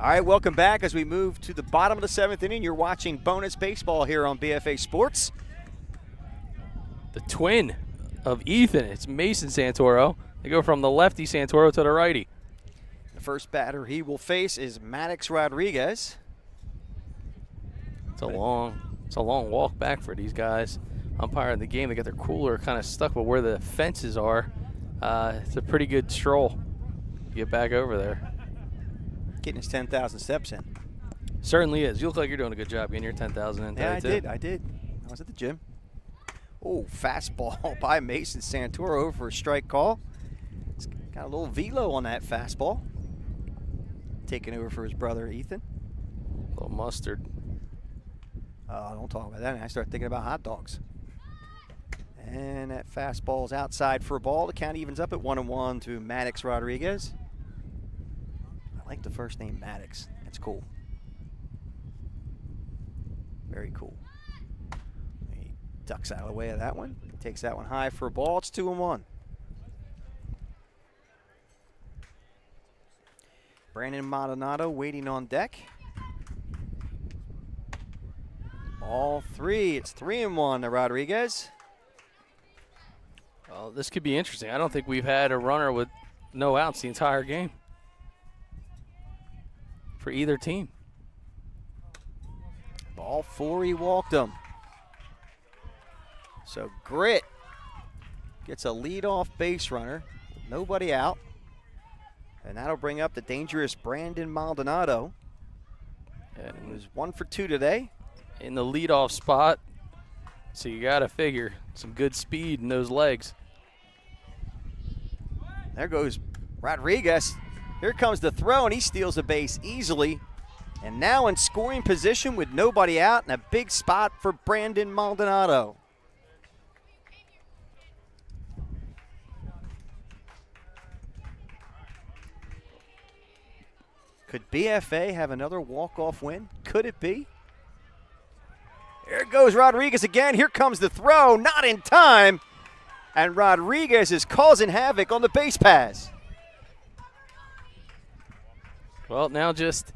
Speaker 1: All right, welcome back as we move to the bottom of the 7th inning. You're watching bonus baseball here on BFA Sports.
Speaker 2: The twin of Ethan, it's Mason Santoro. They go from the lefty Santoro to the righty.
Speaker 1: The first batter he will face is Maddox Rodriguez.
Speaker 2: It's a long walk back for these guys. Umpiring the game, they got their cooler kind of stuck with where the fences are. It's a pretty good stroll to get back over there.
Speaker 1: Getting his 10,000 steps in.
Speaker 2: Certainly is. You look like you're doing a good job getting your 10,000 in.
Speaker 1: Yeah, I did. I was at the gym. Oh, fastball by Mason Santoro for a strike call. He's got a little velo on that fastball. Taking over for his brother, Ethan.
Speaker 2: A little mustard.
Speaker 1: Don't talk about that. I start thinking about hot dogs. And that fastball is outside for a ball. The count evens up at 1-1 to Maddox Rodriguez. I like the first name Maddox. That's cool. Very cool. He ducks out of the way of that one. Takes that one high for a ball. It's 2-1. Brandon Maldonado waiting on deck. Ball 3. It's 3-1 to Rodriguez.
Speaker 2: Well, this could be interesting. I don't think we've had a runner with no outs the entire game for either team.
Speaker 1: Ball 4, he walked him. So Grit gets a leadoff base runner, nobody out. And that'll bring up the dangerous Brandon Maldonado. And he was 1 for 2 today.
Speaker 2: In the leadoff spot, so you got to figure some good speed in those legs.
Speaker 1: There goes Rodriguez. Here comes the throw, and he steals a base easily. And now in scoring position with nobody out and a big spot for Brandon Maldonado. Could BFA have another walk-off win? Could it be? There goes Rodriguez again. Here comes the throw, not in time. And Rodriguez is causing havoc on the base pass.
Speaker 2: Well, now just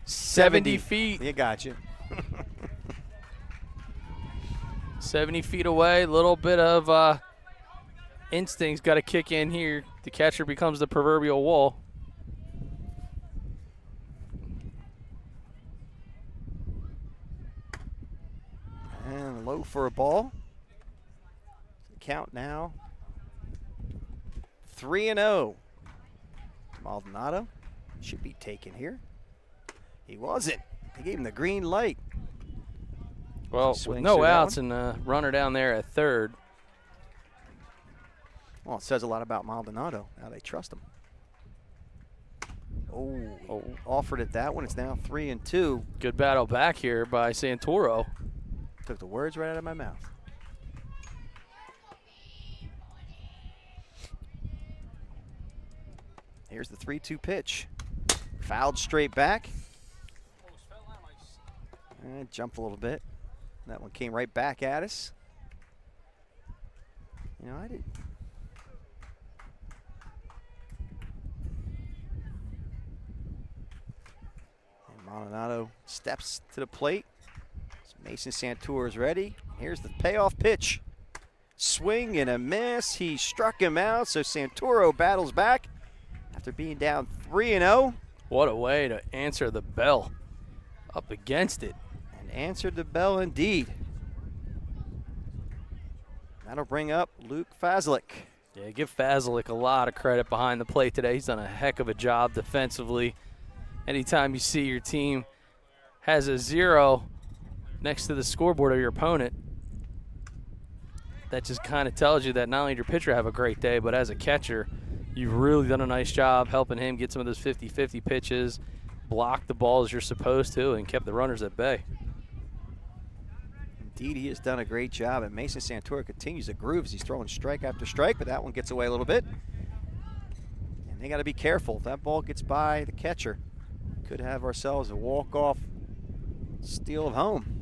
Speaker 2: 70 feet.
Speaker 1: You got you.
Speaker 2: 70 feet away. A little bit of instinct's got to kick in here. The catcher becomes the proverbial wall.
Speaker 1: And low for a ball. Count now 3-0. Maldonado should be taken here. He wasn't. They gave him the green light.
Speaker 2: Well, with no outs and a runner down there at third.
Speaker 1: Well, it says a lot about Maldonado. Now they trust him. Oh, offered it that one. It's now 3-2.
Speaker 2: Good battle back here by Santoro.
Speaker 1: Took the words right out of my mouth. Here's the 3-2 pitch. Fouled straight back. And jump a little bit. That one came right back at us. You know, I did. And Maldonado steps to the plate. Mason Santoro is ready. Here's the payoff pitch. Swing and a miss. He struck him out, so Santoro battles back after being down 3-0.
Speaker 2: What a way to answer the bell. Up against it.
Speaker 1: And answered the bell indeed. That'll bring up Luke Fazlick.
Speaker 2: Yeah, give Fazlick a lot of credit behind the plate today. He's done a heck of a job defensively. Anytime you see your team has a 0 next to the scoreboard of your opponent, that just kind of tells you that not only did your pitcher have a great day, but as a catcher, you've really done a nice job helping him get some of those 50-50 pitches, block the balls you're supposed to, and kept the runners at bay.
Speaker 1: Indeed, he has done a great job, and Mason Santoro continues to groove as he's throwing strike after strike, but that one gets away a little bit. And they got to be careful. If that ball gets by the catcher, could have ourselves a walk-off steal of home.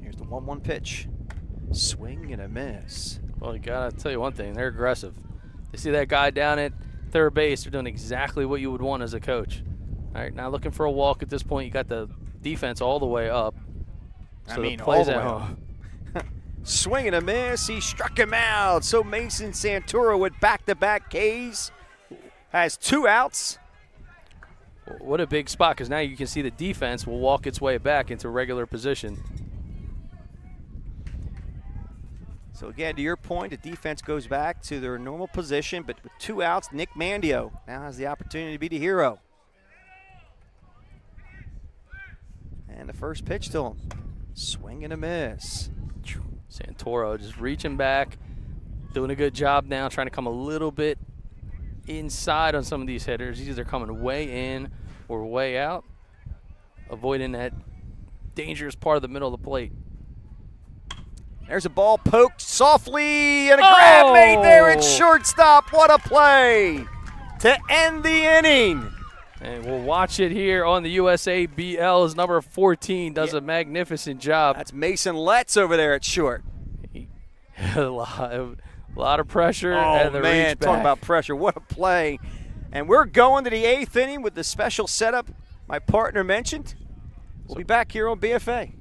Speaker 1: Here's the 1-1 pitch. Swing and a miss.
Speaker 2: Well, you got to tell you one thing. They're aggressive. They see that guy down at third base. They're doing exactly what you would want as a coach. All right, now looking for a walk at this point. You got the defense all the way up. So
Speaker 1: I mean,
Speaker 2: the play's
Speaker 1: all the
Speaker 2: at
Speaker 1: way
Speaker 2: home.
Speaker 1: Swing and a miss. He struck him out. So Mason Santoro with back-to-back Ks has 2 outs.
Speaker 2: What a big spot, because now you can see the defense will walk its way back into regular position.
Speaker 1: So again, to your point, the defense goes back to their normal position, but with 2 outs, Nick Mandio now has the opportunity to be the hero. And the first pitch to him. Swing and a miss.
Speaker 2: Santoro just reaching back, doing a good job now, trying to come a little bit inside on some of these hitters. He's either coming way in or way out, avoiding that dangerous part of the middle of the plate.
Speaker 1: There's a ball poked softly, and a grab made there at shortstop. What a play to end the inning.
Speaker 2: And we'll watch it here on the USA BL as number 14 does a magnificent job.
Speaker 1: That's Mason Letts over there at short.
Speaker 2: a lot of pressure. And the
Speaker 1: man,
Speaker 2: reach back.
Speaker 1: talk about pressure. What a play. And we're going to the 8th inning with the special setup my partner mentioned. We'll be back here on BFA.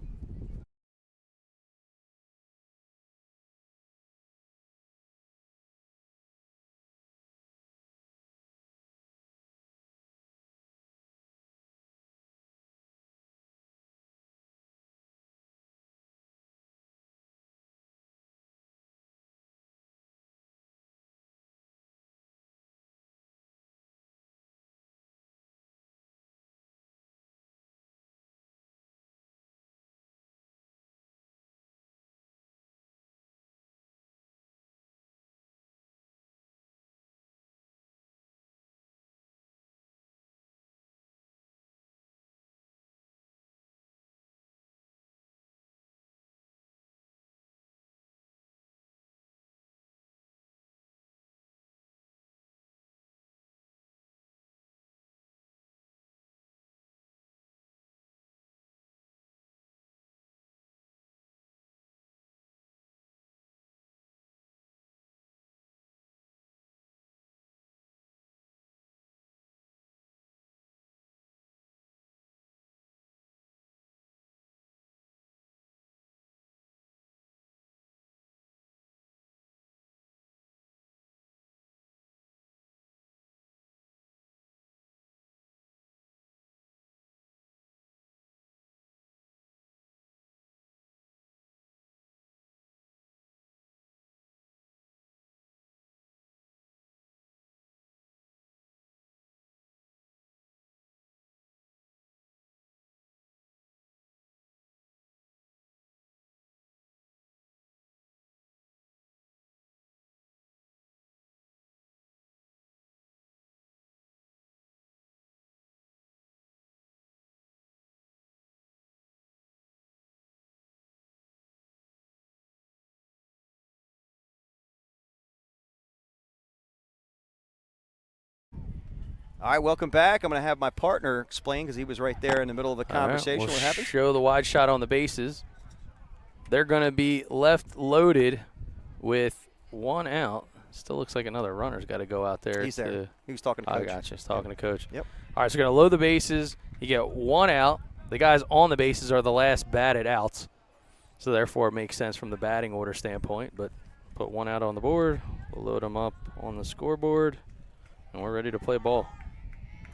Speaker 1: All right, welcome back. I'm going to have my partner explain because he was right there in the middle of the conversation.
Speaker 2: We'll
Speaker 1: what happened?
Speaker 2: show the wide shot on the bases. They're going to be left loaded with 1 out. Still looks like another runner's got to go out there.
Speaker 1: He's there. He was talking to Coach.
Speaker 2: I got you. He's talking to Coach.
Speaker 1: Yep.
Speaker 2: All right, so we're going to load the bases. You get 1 out. The guys on the bases are the last batted outs. So, therefore, it makes sense from the batting order standpoint. But put 1 out on the board. We'll load them up on the scoreboard. And we're ready to play ball.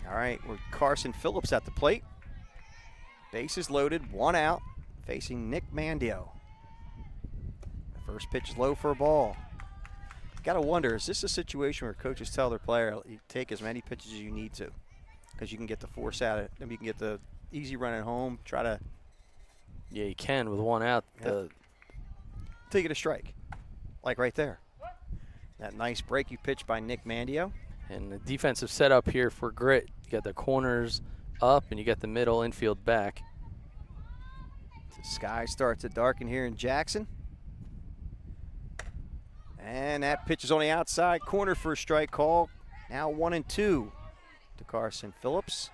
Speaker 1: All right, we're Carson Phillips at the plate. Bases loaded, 1 out, facing Nick Mandio. The first pitch is low for a ball. Got to wonder, is this a situation where coaches tell their player, you take as many pitches as you need to, because you can get the force out of it, and you can get the easy run at home, try to.
Speaker 2: Yeah, you can with 1 out.
Speaker 1: Yep. Until you get a strike, like right there. That nice breaking pitch by Nick Mandio.
Speaker 2: And the defensive setup here for Grit, you got the corners up and you got the middle infield back.
Speaker 1: The sky starts to darken here in Jackson. And that pitch is on the outside corner for a strike call. Now 1-2 to Carson Phillips.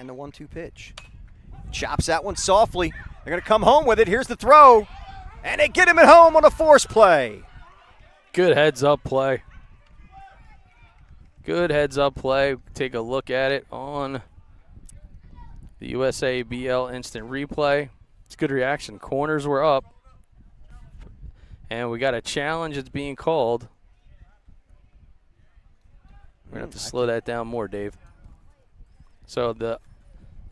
Speaker 1: And the 1-2 pitch. Chops that one softly. They're going to come home with it. Here's the throw. And they get him at home on a force play.
Speaker 2: Good heads-up play. Good heads-up play. Take a look at it on the USABL instant replay. It's good reaction. Corners were up. And we got a challenge that's being called. We're going to have to slow that down more, Dave. So the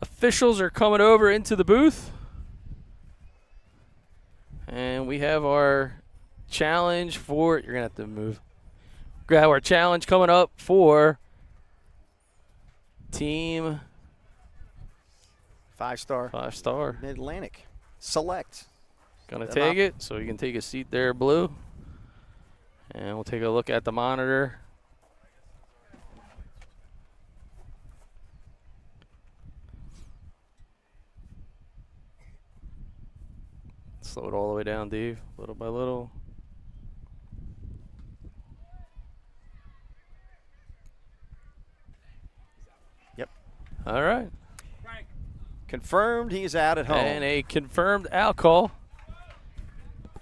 Speaker 2: officials are coming over into the booth. And we have our challenge for, you're going to have to move. We have our challenge coming up for team
Speaker 1: 5-star.
Speaker 2: 5-star.
Speaker 1: Mid-Atlantic. Select.
Speaker 2: Going to take it, so you can take a seat there, Blue. And we'll take a look at the monitor. Slow it all the way down, Dave, little by little.
Speaker 1: Yep.
Speaker 2: All right.
Speaker 1: Confirmed he is out at home.
Speaker 2: And a confirmed out call.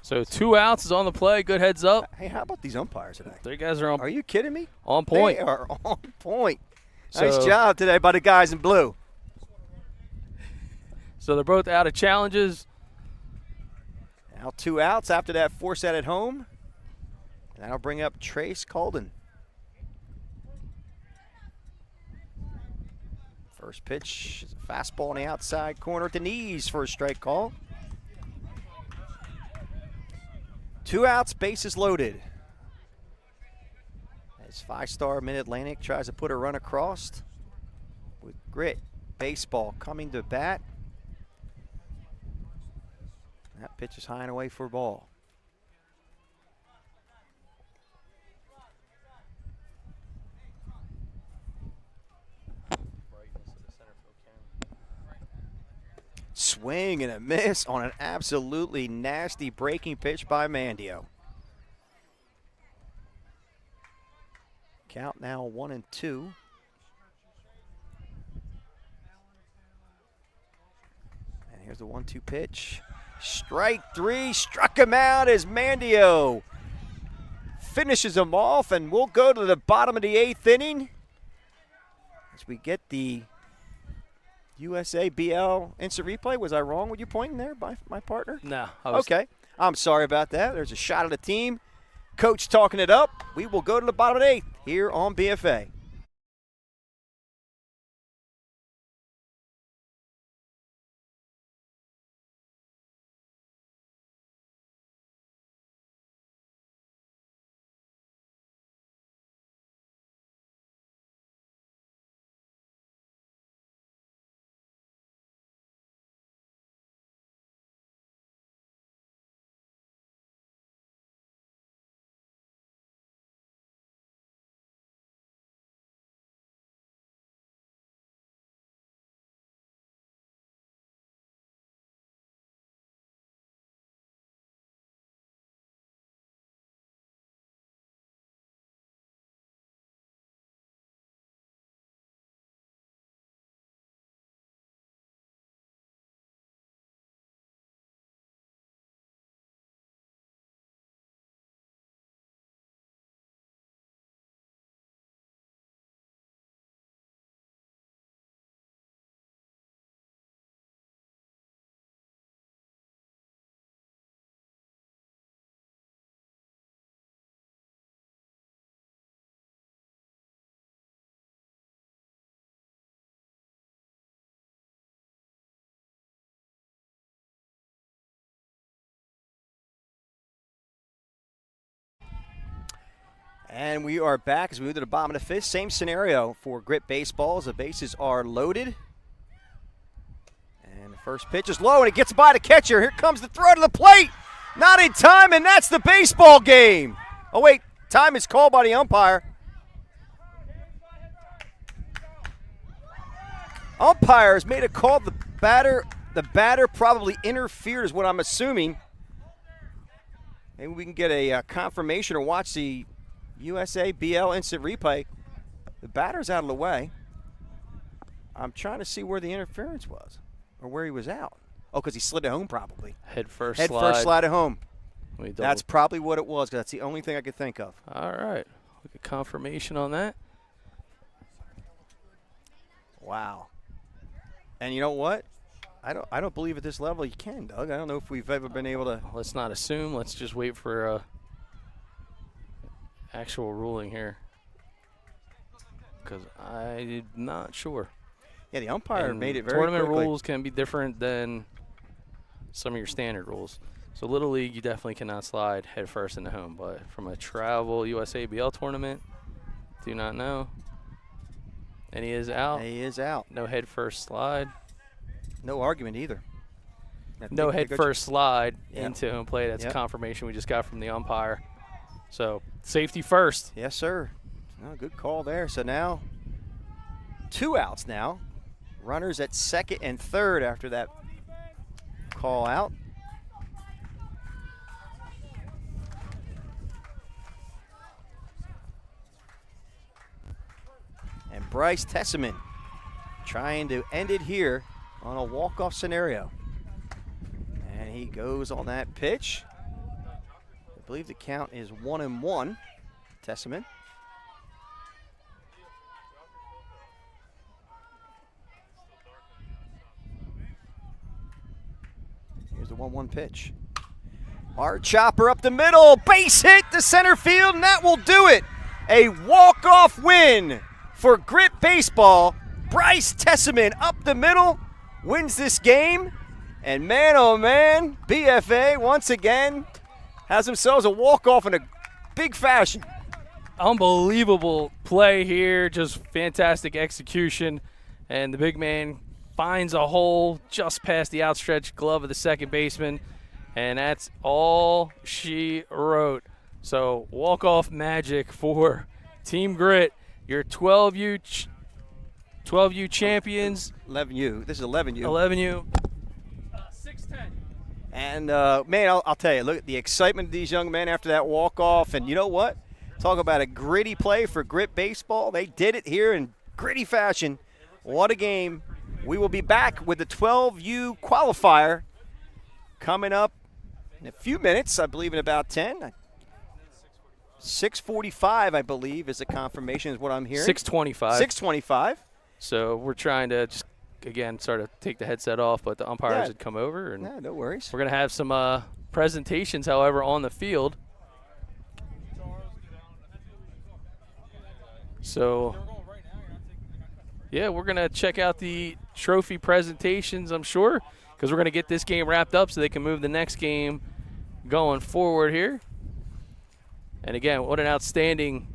Speaker 2: So 2 outs is on the play. Good heads up.
Speaker 1: Hey, how about these umpires today?
Speaker 2: Three guys are on.
Speaker 1: Are you kidding me?
Speaker 2: On point.
Speaker 1: They are on point.
Speaker 2: So,
Speaker 1: nice job today by the guys in blue.
Speaker 2: So they're both out of challenges.
Speaker 1: Now 2 outs after that force out at home. And that'll bring up Trace Calden. First pitch is a fastball on the outside corner at the knees for a strike call. 2 outs, bases loaded. As 5-star Mid-Atlantic tries to put a run across with grit. Baseball coming to bat. That pitch is high and away for a ball. Swing and a miss on an absolutely nasty breaking pitch by Mandio. Count now 1-2. And here's the 1-2 pitch. Strike 3, struck him out as Mandio finishes him off, and we'll go to the bottom of the 8th inning as we get the USABL instant replay. Was I wrong with you pointing there by my partner?
Speaker 2: No.
Speaker 1: Okay. I'm sorry about that. There's a shot of the team. Coach talking it up. We will go to the bottom of the 8th here on BFA. And we are back as we move to the bottom of the 5th. Same scenario for grit baseballs. The bases are loaded. And the first pitch is low, and it gets by the catcher. Here comes the throw to the plate. Not in time, and that's the baseball game. Oh, wait. Time is called by the umpire. Umpire has made a call. The batter probably interfered is what I'm assuming. Maybe we can get a confirmation or watch the USABL instant replay. The batter's out of the way. I'm trying to see where the interference was or where he was out. Oh, because he slid it home probably.
Speaker 2: Head first
Speaker 1: slide at home.
Speaker 2: That's
Speaker 1: That's probably what it was, 'cause that's the only thing I could think of.
Speaker 2: All right. Look at confirmation on that.
Speaker 1: Wow. And you know what? I don't believe at this level you can, Doug. I don't know if we've ever been able to.
Speaker 2: Let's not assume. Let's just wait for a actual ruling here, because I'm not sure.
Speaker 1: Yeah, the umpire made it very
Speaker 2: tournament
Speaker 1: quickly.
Speaker 2: rules can be different than some of your standard rules. So Little League, you definitely cannot slide head first into home. But from a travel USABL tournament, do not know. And he is out.
Speaker 1: He is out.
Speaker 2: No head first slide.
Speaker 1: No argument either.
Speaker 2: No head first slide
Speaker 1: Yep.
Speaker 2: into home plate. That's
Speaker 1: Yep.
Speaker 2: confirmation we just got from the umpire. So safety first.
Speaker 1: Yes, sir. Oh, good call there. So now 2 outs now. Runners at second and third after that call out. And Bryce Tesseman trying to end it here on a walk-off scenario. And he goes on that pitch. I believe the count is 1-1. Tesseman. Here's the 1-1 pitch. Hard chopper up the middle. Base hit to center field, and that will do it. A walk-off win for Grit Baseball. Bryce Tesseman up the middle wins this game. And man, oh man, BFA once again has themselves a walk-off in a big fashion.
Speaker 2: Unbelievable play here, just fantastic execution. And the big man finds a hole just past the outstretched glove of the second baseman. And that's all she wrote. So walk-off magic for Team Grit, your 12U champions.
Speaker 1: 11U. This is 11U.
Speaker 2: 11U. 6-10.
Speaker 1: And, man, I'll tell you, look at the excitement of these young men after that walk-off. And you know what? Talk about a gritty play for Grit Baseball. They did it here in gritty fashion. What a game. We will be back with the 12U qualifier coming up in a few minutes, I believe in about 10. 6:45, I believe, is the confirmation, is what I'm hearing.
Speaker 2: 6:25.
Speaker 1: 6:25.
Speaker 2: So we're trying to just, again, sort of take the headset off, but the umpires had come over. And
Speaker 1: yeah, no worries.
Speaker 2: we're going to have some presentations, however, on the field. So, yeah, we're going to check out the trophy presentations, I'm sure, because we're going to get this game wrapped up so they can move the next game going forward here. And, again, what an outstanding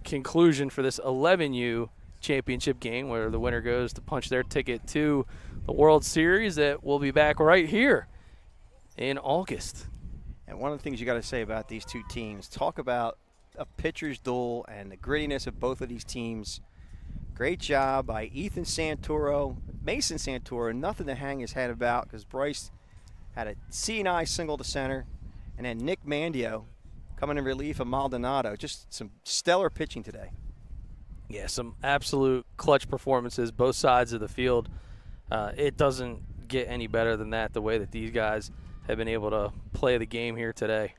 Speaker 2: conclusion for this 11U championship game, where the winner goes to punch their ticket to the World Series that will be back right here in August.
Speaker 1: And one of the things you got to say about these two teams, talk about a pitcher's duel and the grittiness of both of these teams. Great job by Ethan Santoro, Mason Santoro, nothing to hang his head about, because Bryce had a C&I single to center, and then Nick Mandio coming in relief of Maldonado. Just some stellar pitching today.
Speaker 2: Yeah, some absolute clutch performances, both sides of the field. It doesn't get any better than that, the way that these guys have been able to play the game here today.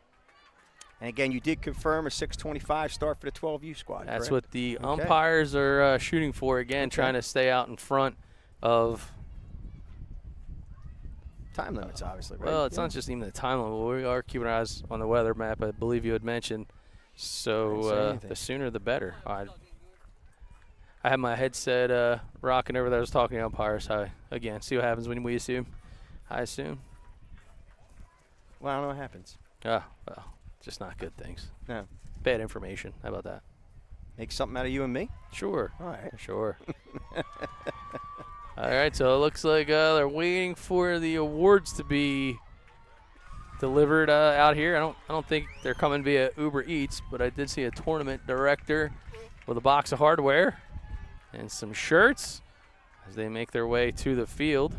Speaker 1: And again, you did confirm a 6:25 start for the 12U squad.
Speaker 2: That's
Speaker 1: correct?
Speaker 2: what the umpires are shooting for, again, trying to stay out in front of
Speaker 1: time limits, obviously, right?
Speaker 2: Well, it's not just even the time limit. We are keeping our eyes on the weather map, I believe you had mentioned. So the sooner the better. I have my headset rocking over there. I was talking to umpires. Again, see what happens when we assume. I assume.
Speaker 1: Well, I don't know what happens.
Speaker 2: Well, just not good things.
Speaker 1: No.
Speaker 2: Bad information. How about that?
Speaker 1: Make something out of you and me?
Speaker 2: Sure.
Speaker 1: All right.
Speaker 2: Sure. All right, so it looks like they're waiting for the awards to be delivered out here. I don't think they're coming via Uber Eats, but I did see a tournament director with a box of hardware and some shirts as they make their way to the field.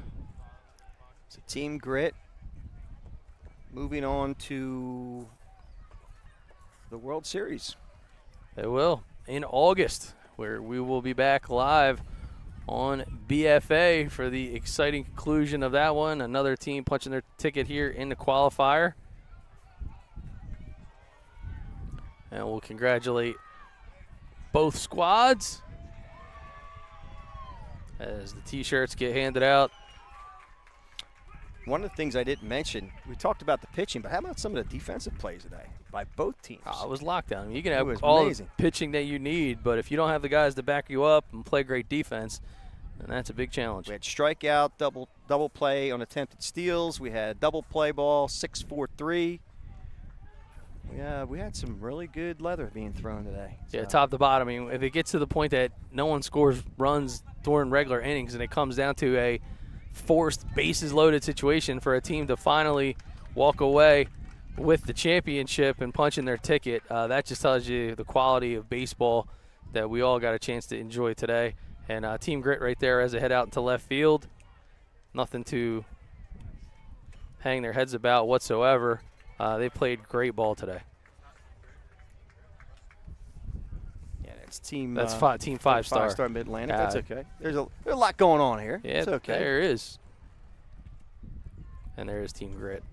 Speaker 1: So Team Grit moving on to the World Series.
Speaker 2: They will in August, where we will be back live on BFA for the exciting conclusion of that one. Another team punching their ticket here in the qualifier. And we'll congratulate both squads as the T-shirts get handed out.
Speaker 1: One of the things I didn't mention, we talked about the pitching, but how about some of the defensive plays today by both teams?
Speaker 2: It was lockdown. You can have
Speaker 1: all
Speaker 2: the pitching that you need, but if you don't have the guys to back you up and play great defense, then that's a big challenge.
Speaker 1: We had strikeout, double play on attempted steals. We had double play ball, 6-4-3. Yeah, we had some really good leather being thrown today.
Speaker 2: Yeah, top to bottom. I mean, if it gets to the point that no one scores runs during regular innings and it comes down to a forced bases-loaded situation for a team to finally walk away with the championship and punching their ticket, that just tells you the quality of baseball that we all got a chance to enjoy today. And Team Grit right there as they head out into left field. Nothing to hang their heads about whatsoever. They played great ball today.
Speaker 1: Yeah, that's team.
Speaker 2: That's team five-star.
Speaker 1: Five-star Mid-Atlantic. That's okay. There's a lot going on here.
Speaker 2: Yeah,
Speaker 1: it's okay.
Speaker 2: There is. And there is Team Grit.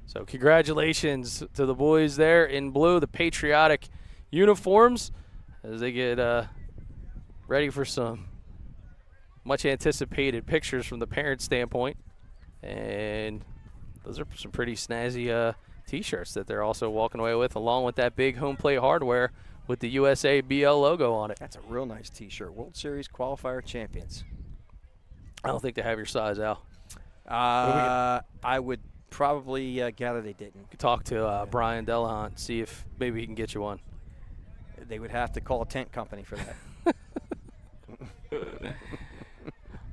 Speaker 2: So congratulations to the boys there in blue, the patriotic uniforms, as they get ready for some much anticipated pictures from the parent standpoint. And those are some pretty snazzy T-shirts that they're also walking away with, along with that big home plate hardware with the USA BL logo on it.
Speaker 1: That's a real nice T-shirt. World Series Qualifier champions.
Speaker 2: I don't think they have your size, Al.
Speaker 1: I would probably gather they didn't.
Speaker 2: Could talk to Brian Delahunt, see if maybe he can get you one.
Speaker 1: They would have to call a tent company for that.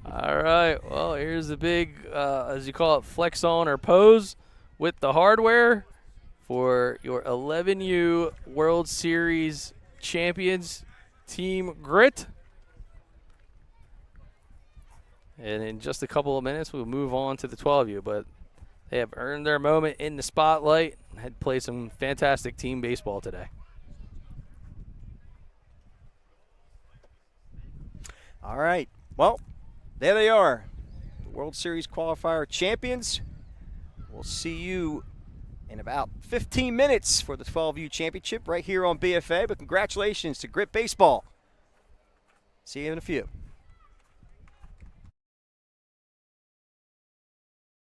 Speaker 2: All right, well, here's the big, as you call it, flex on or pose with the hardware for your 11U World Series champions, Team Grit. And in just a couple of minutes, we'll move on to the 12U, but they have earned their moment in the spotlight and had played some fantastic team baseball today.
Speaker 1: All right, well, there they are, the World Series Qualifier champions. We'll see you in about 15 minutes for the 12U championship right here on BFA. But congratulations to Grit Baseball. See you in a few.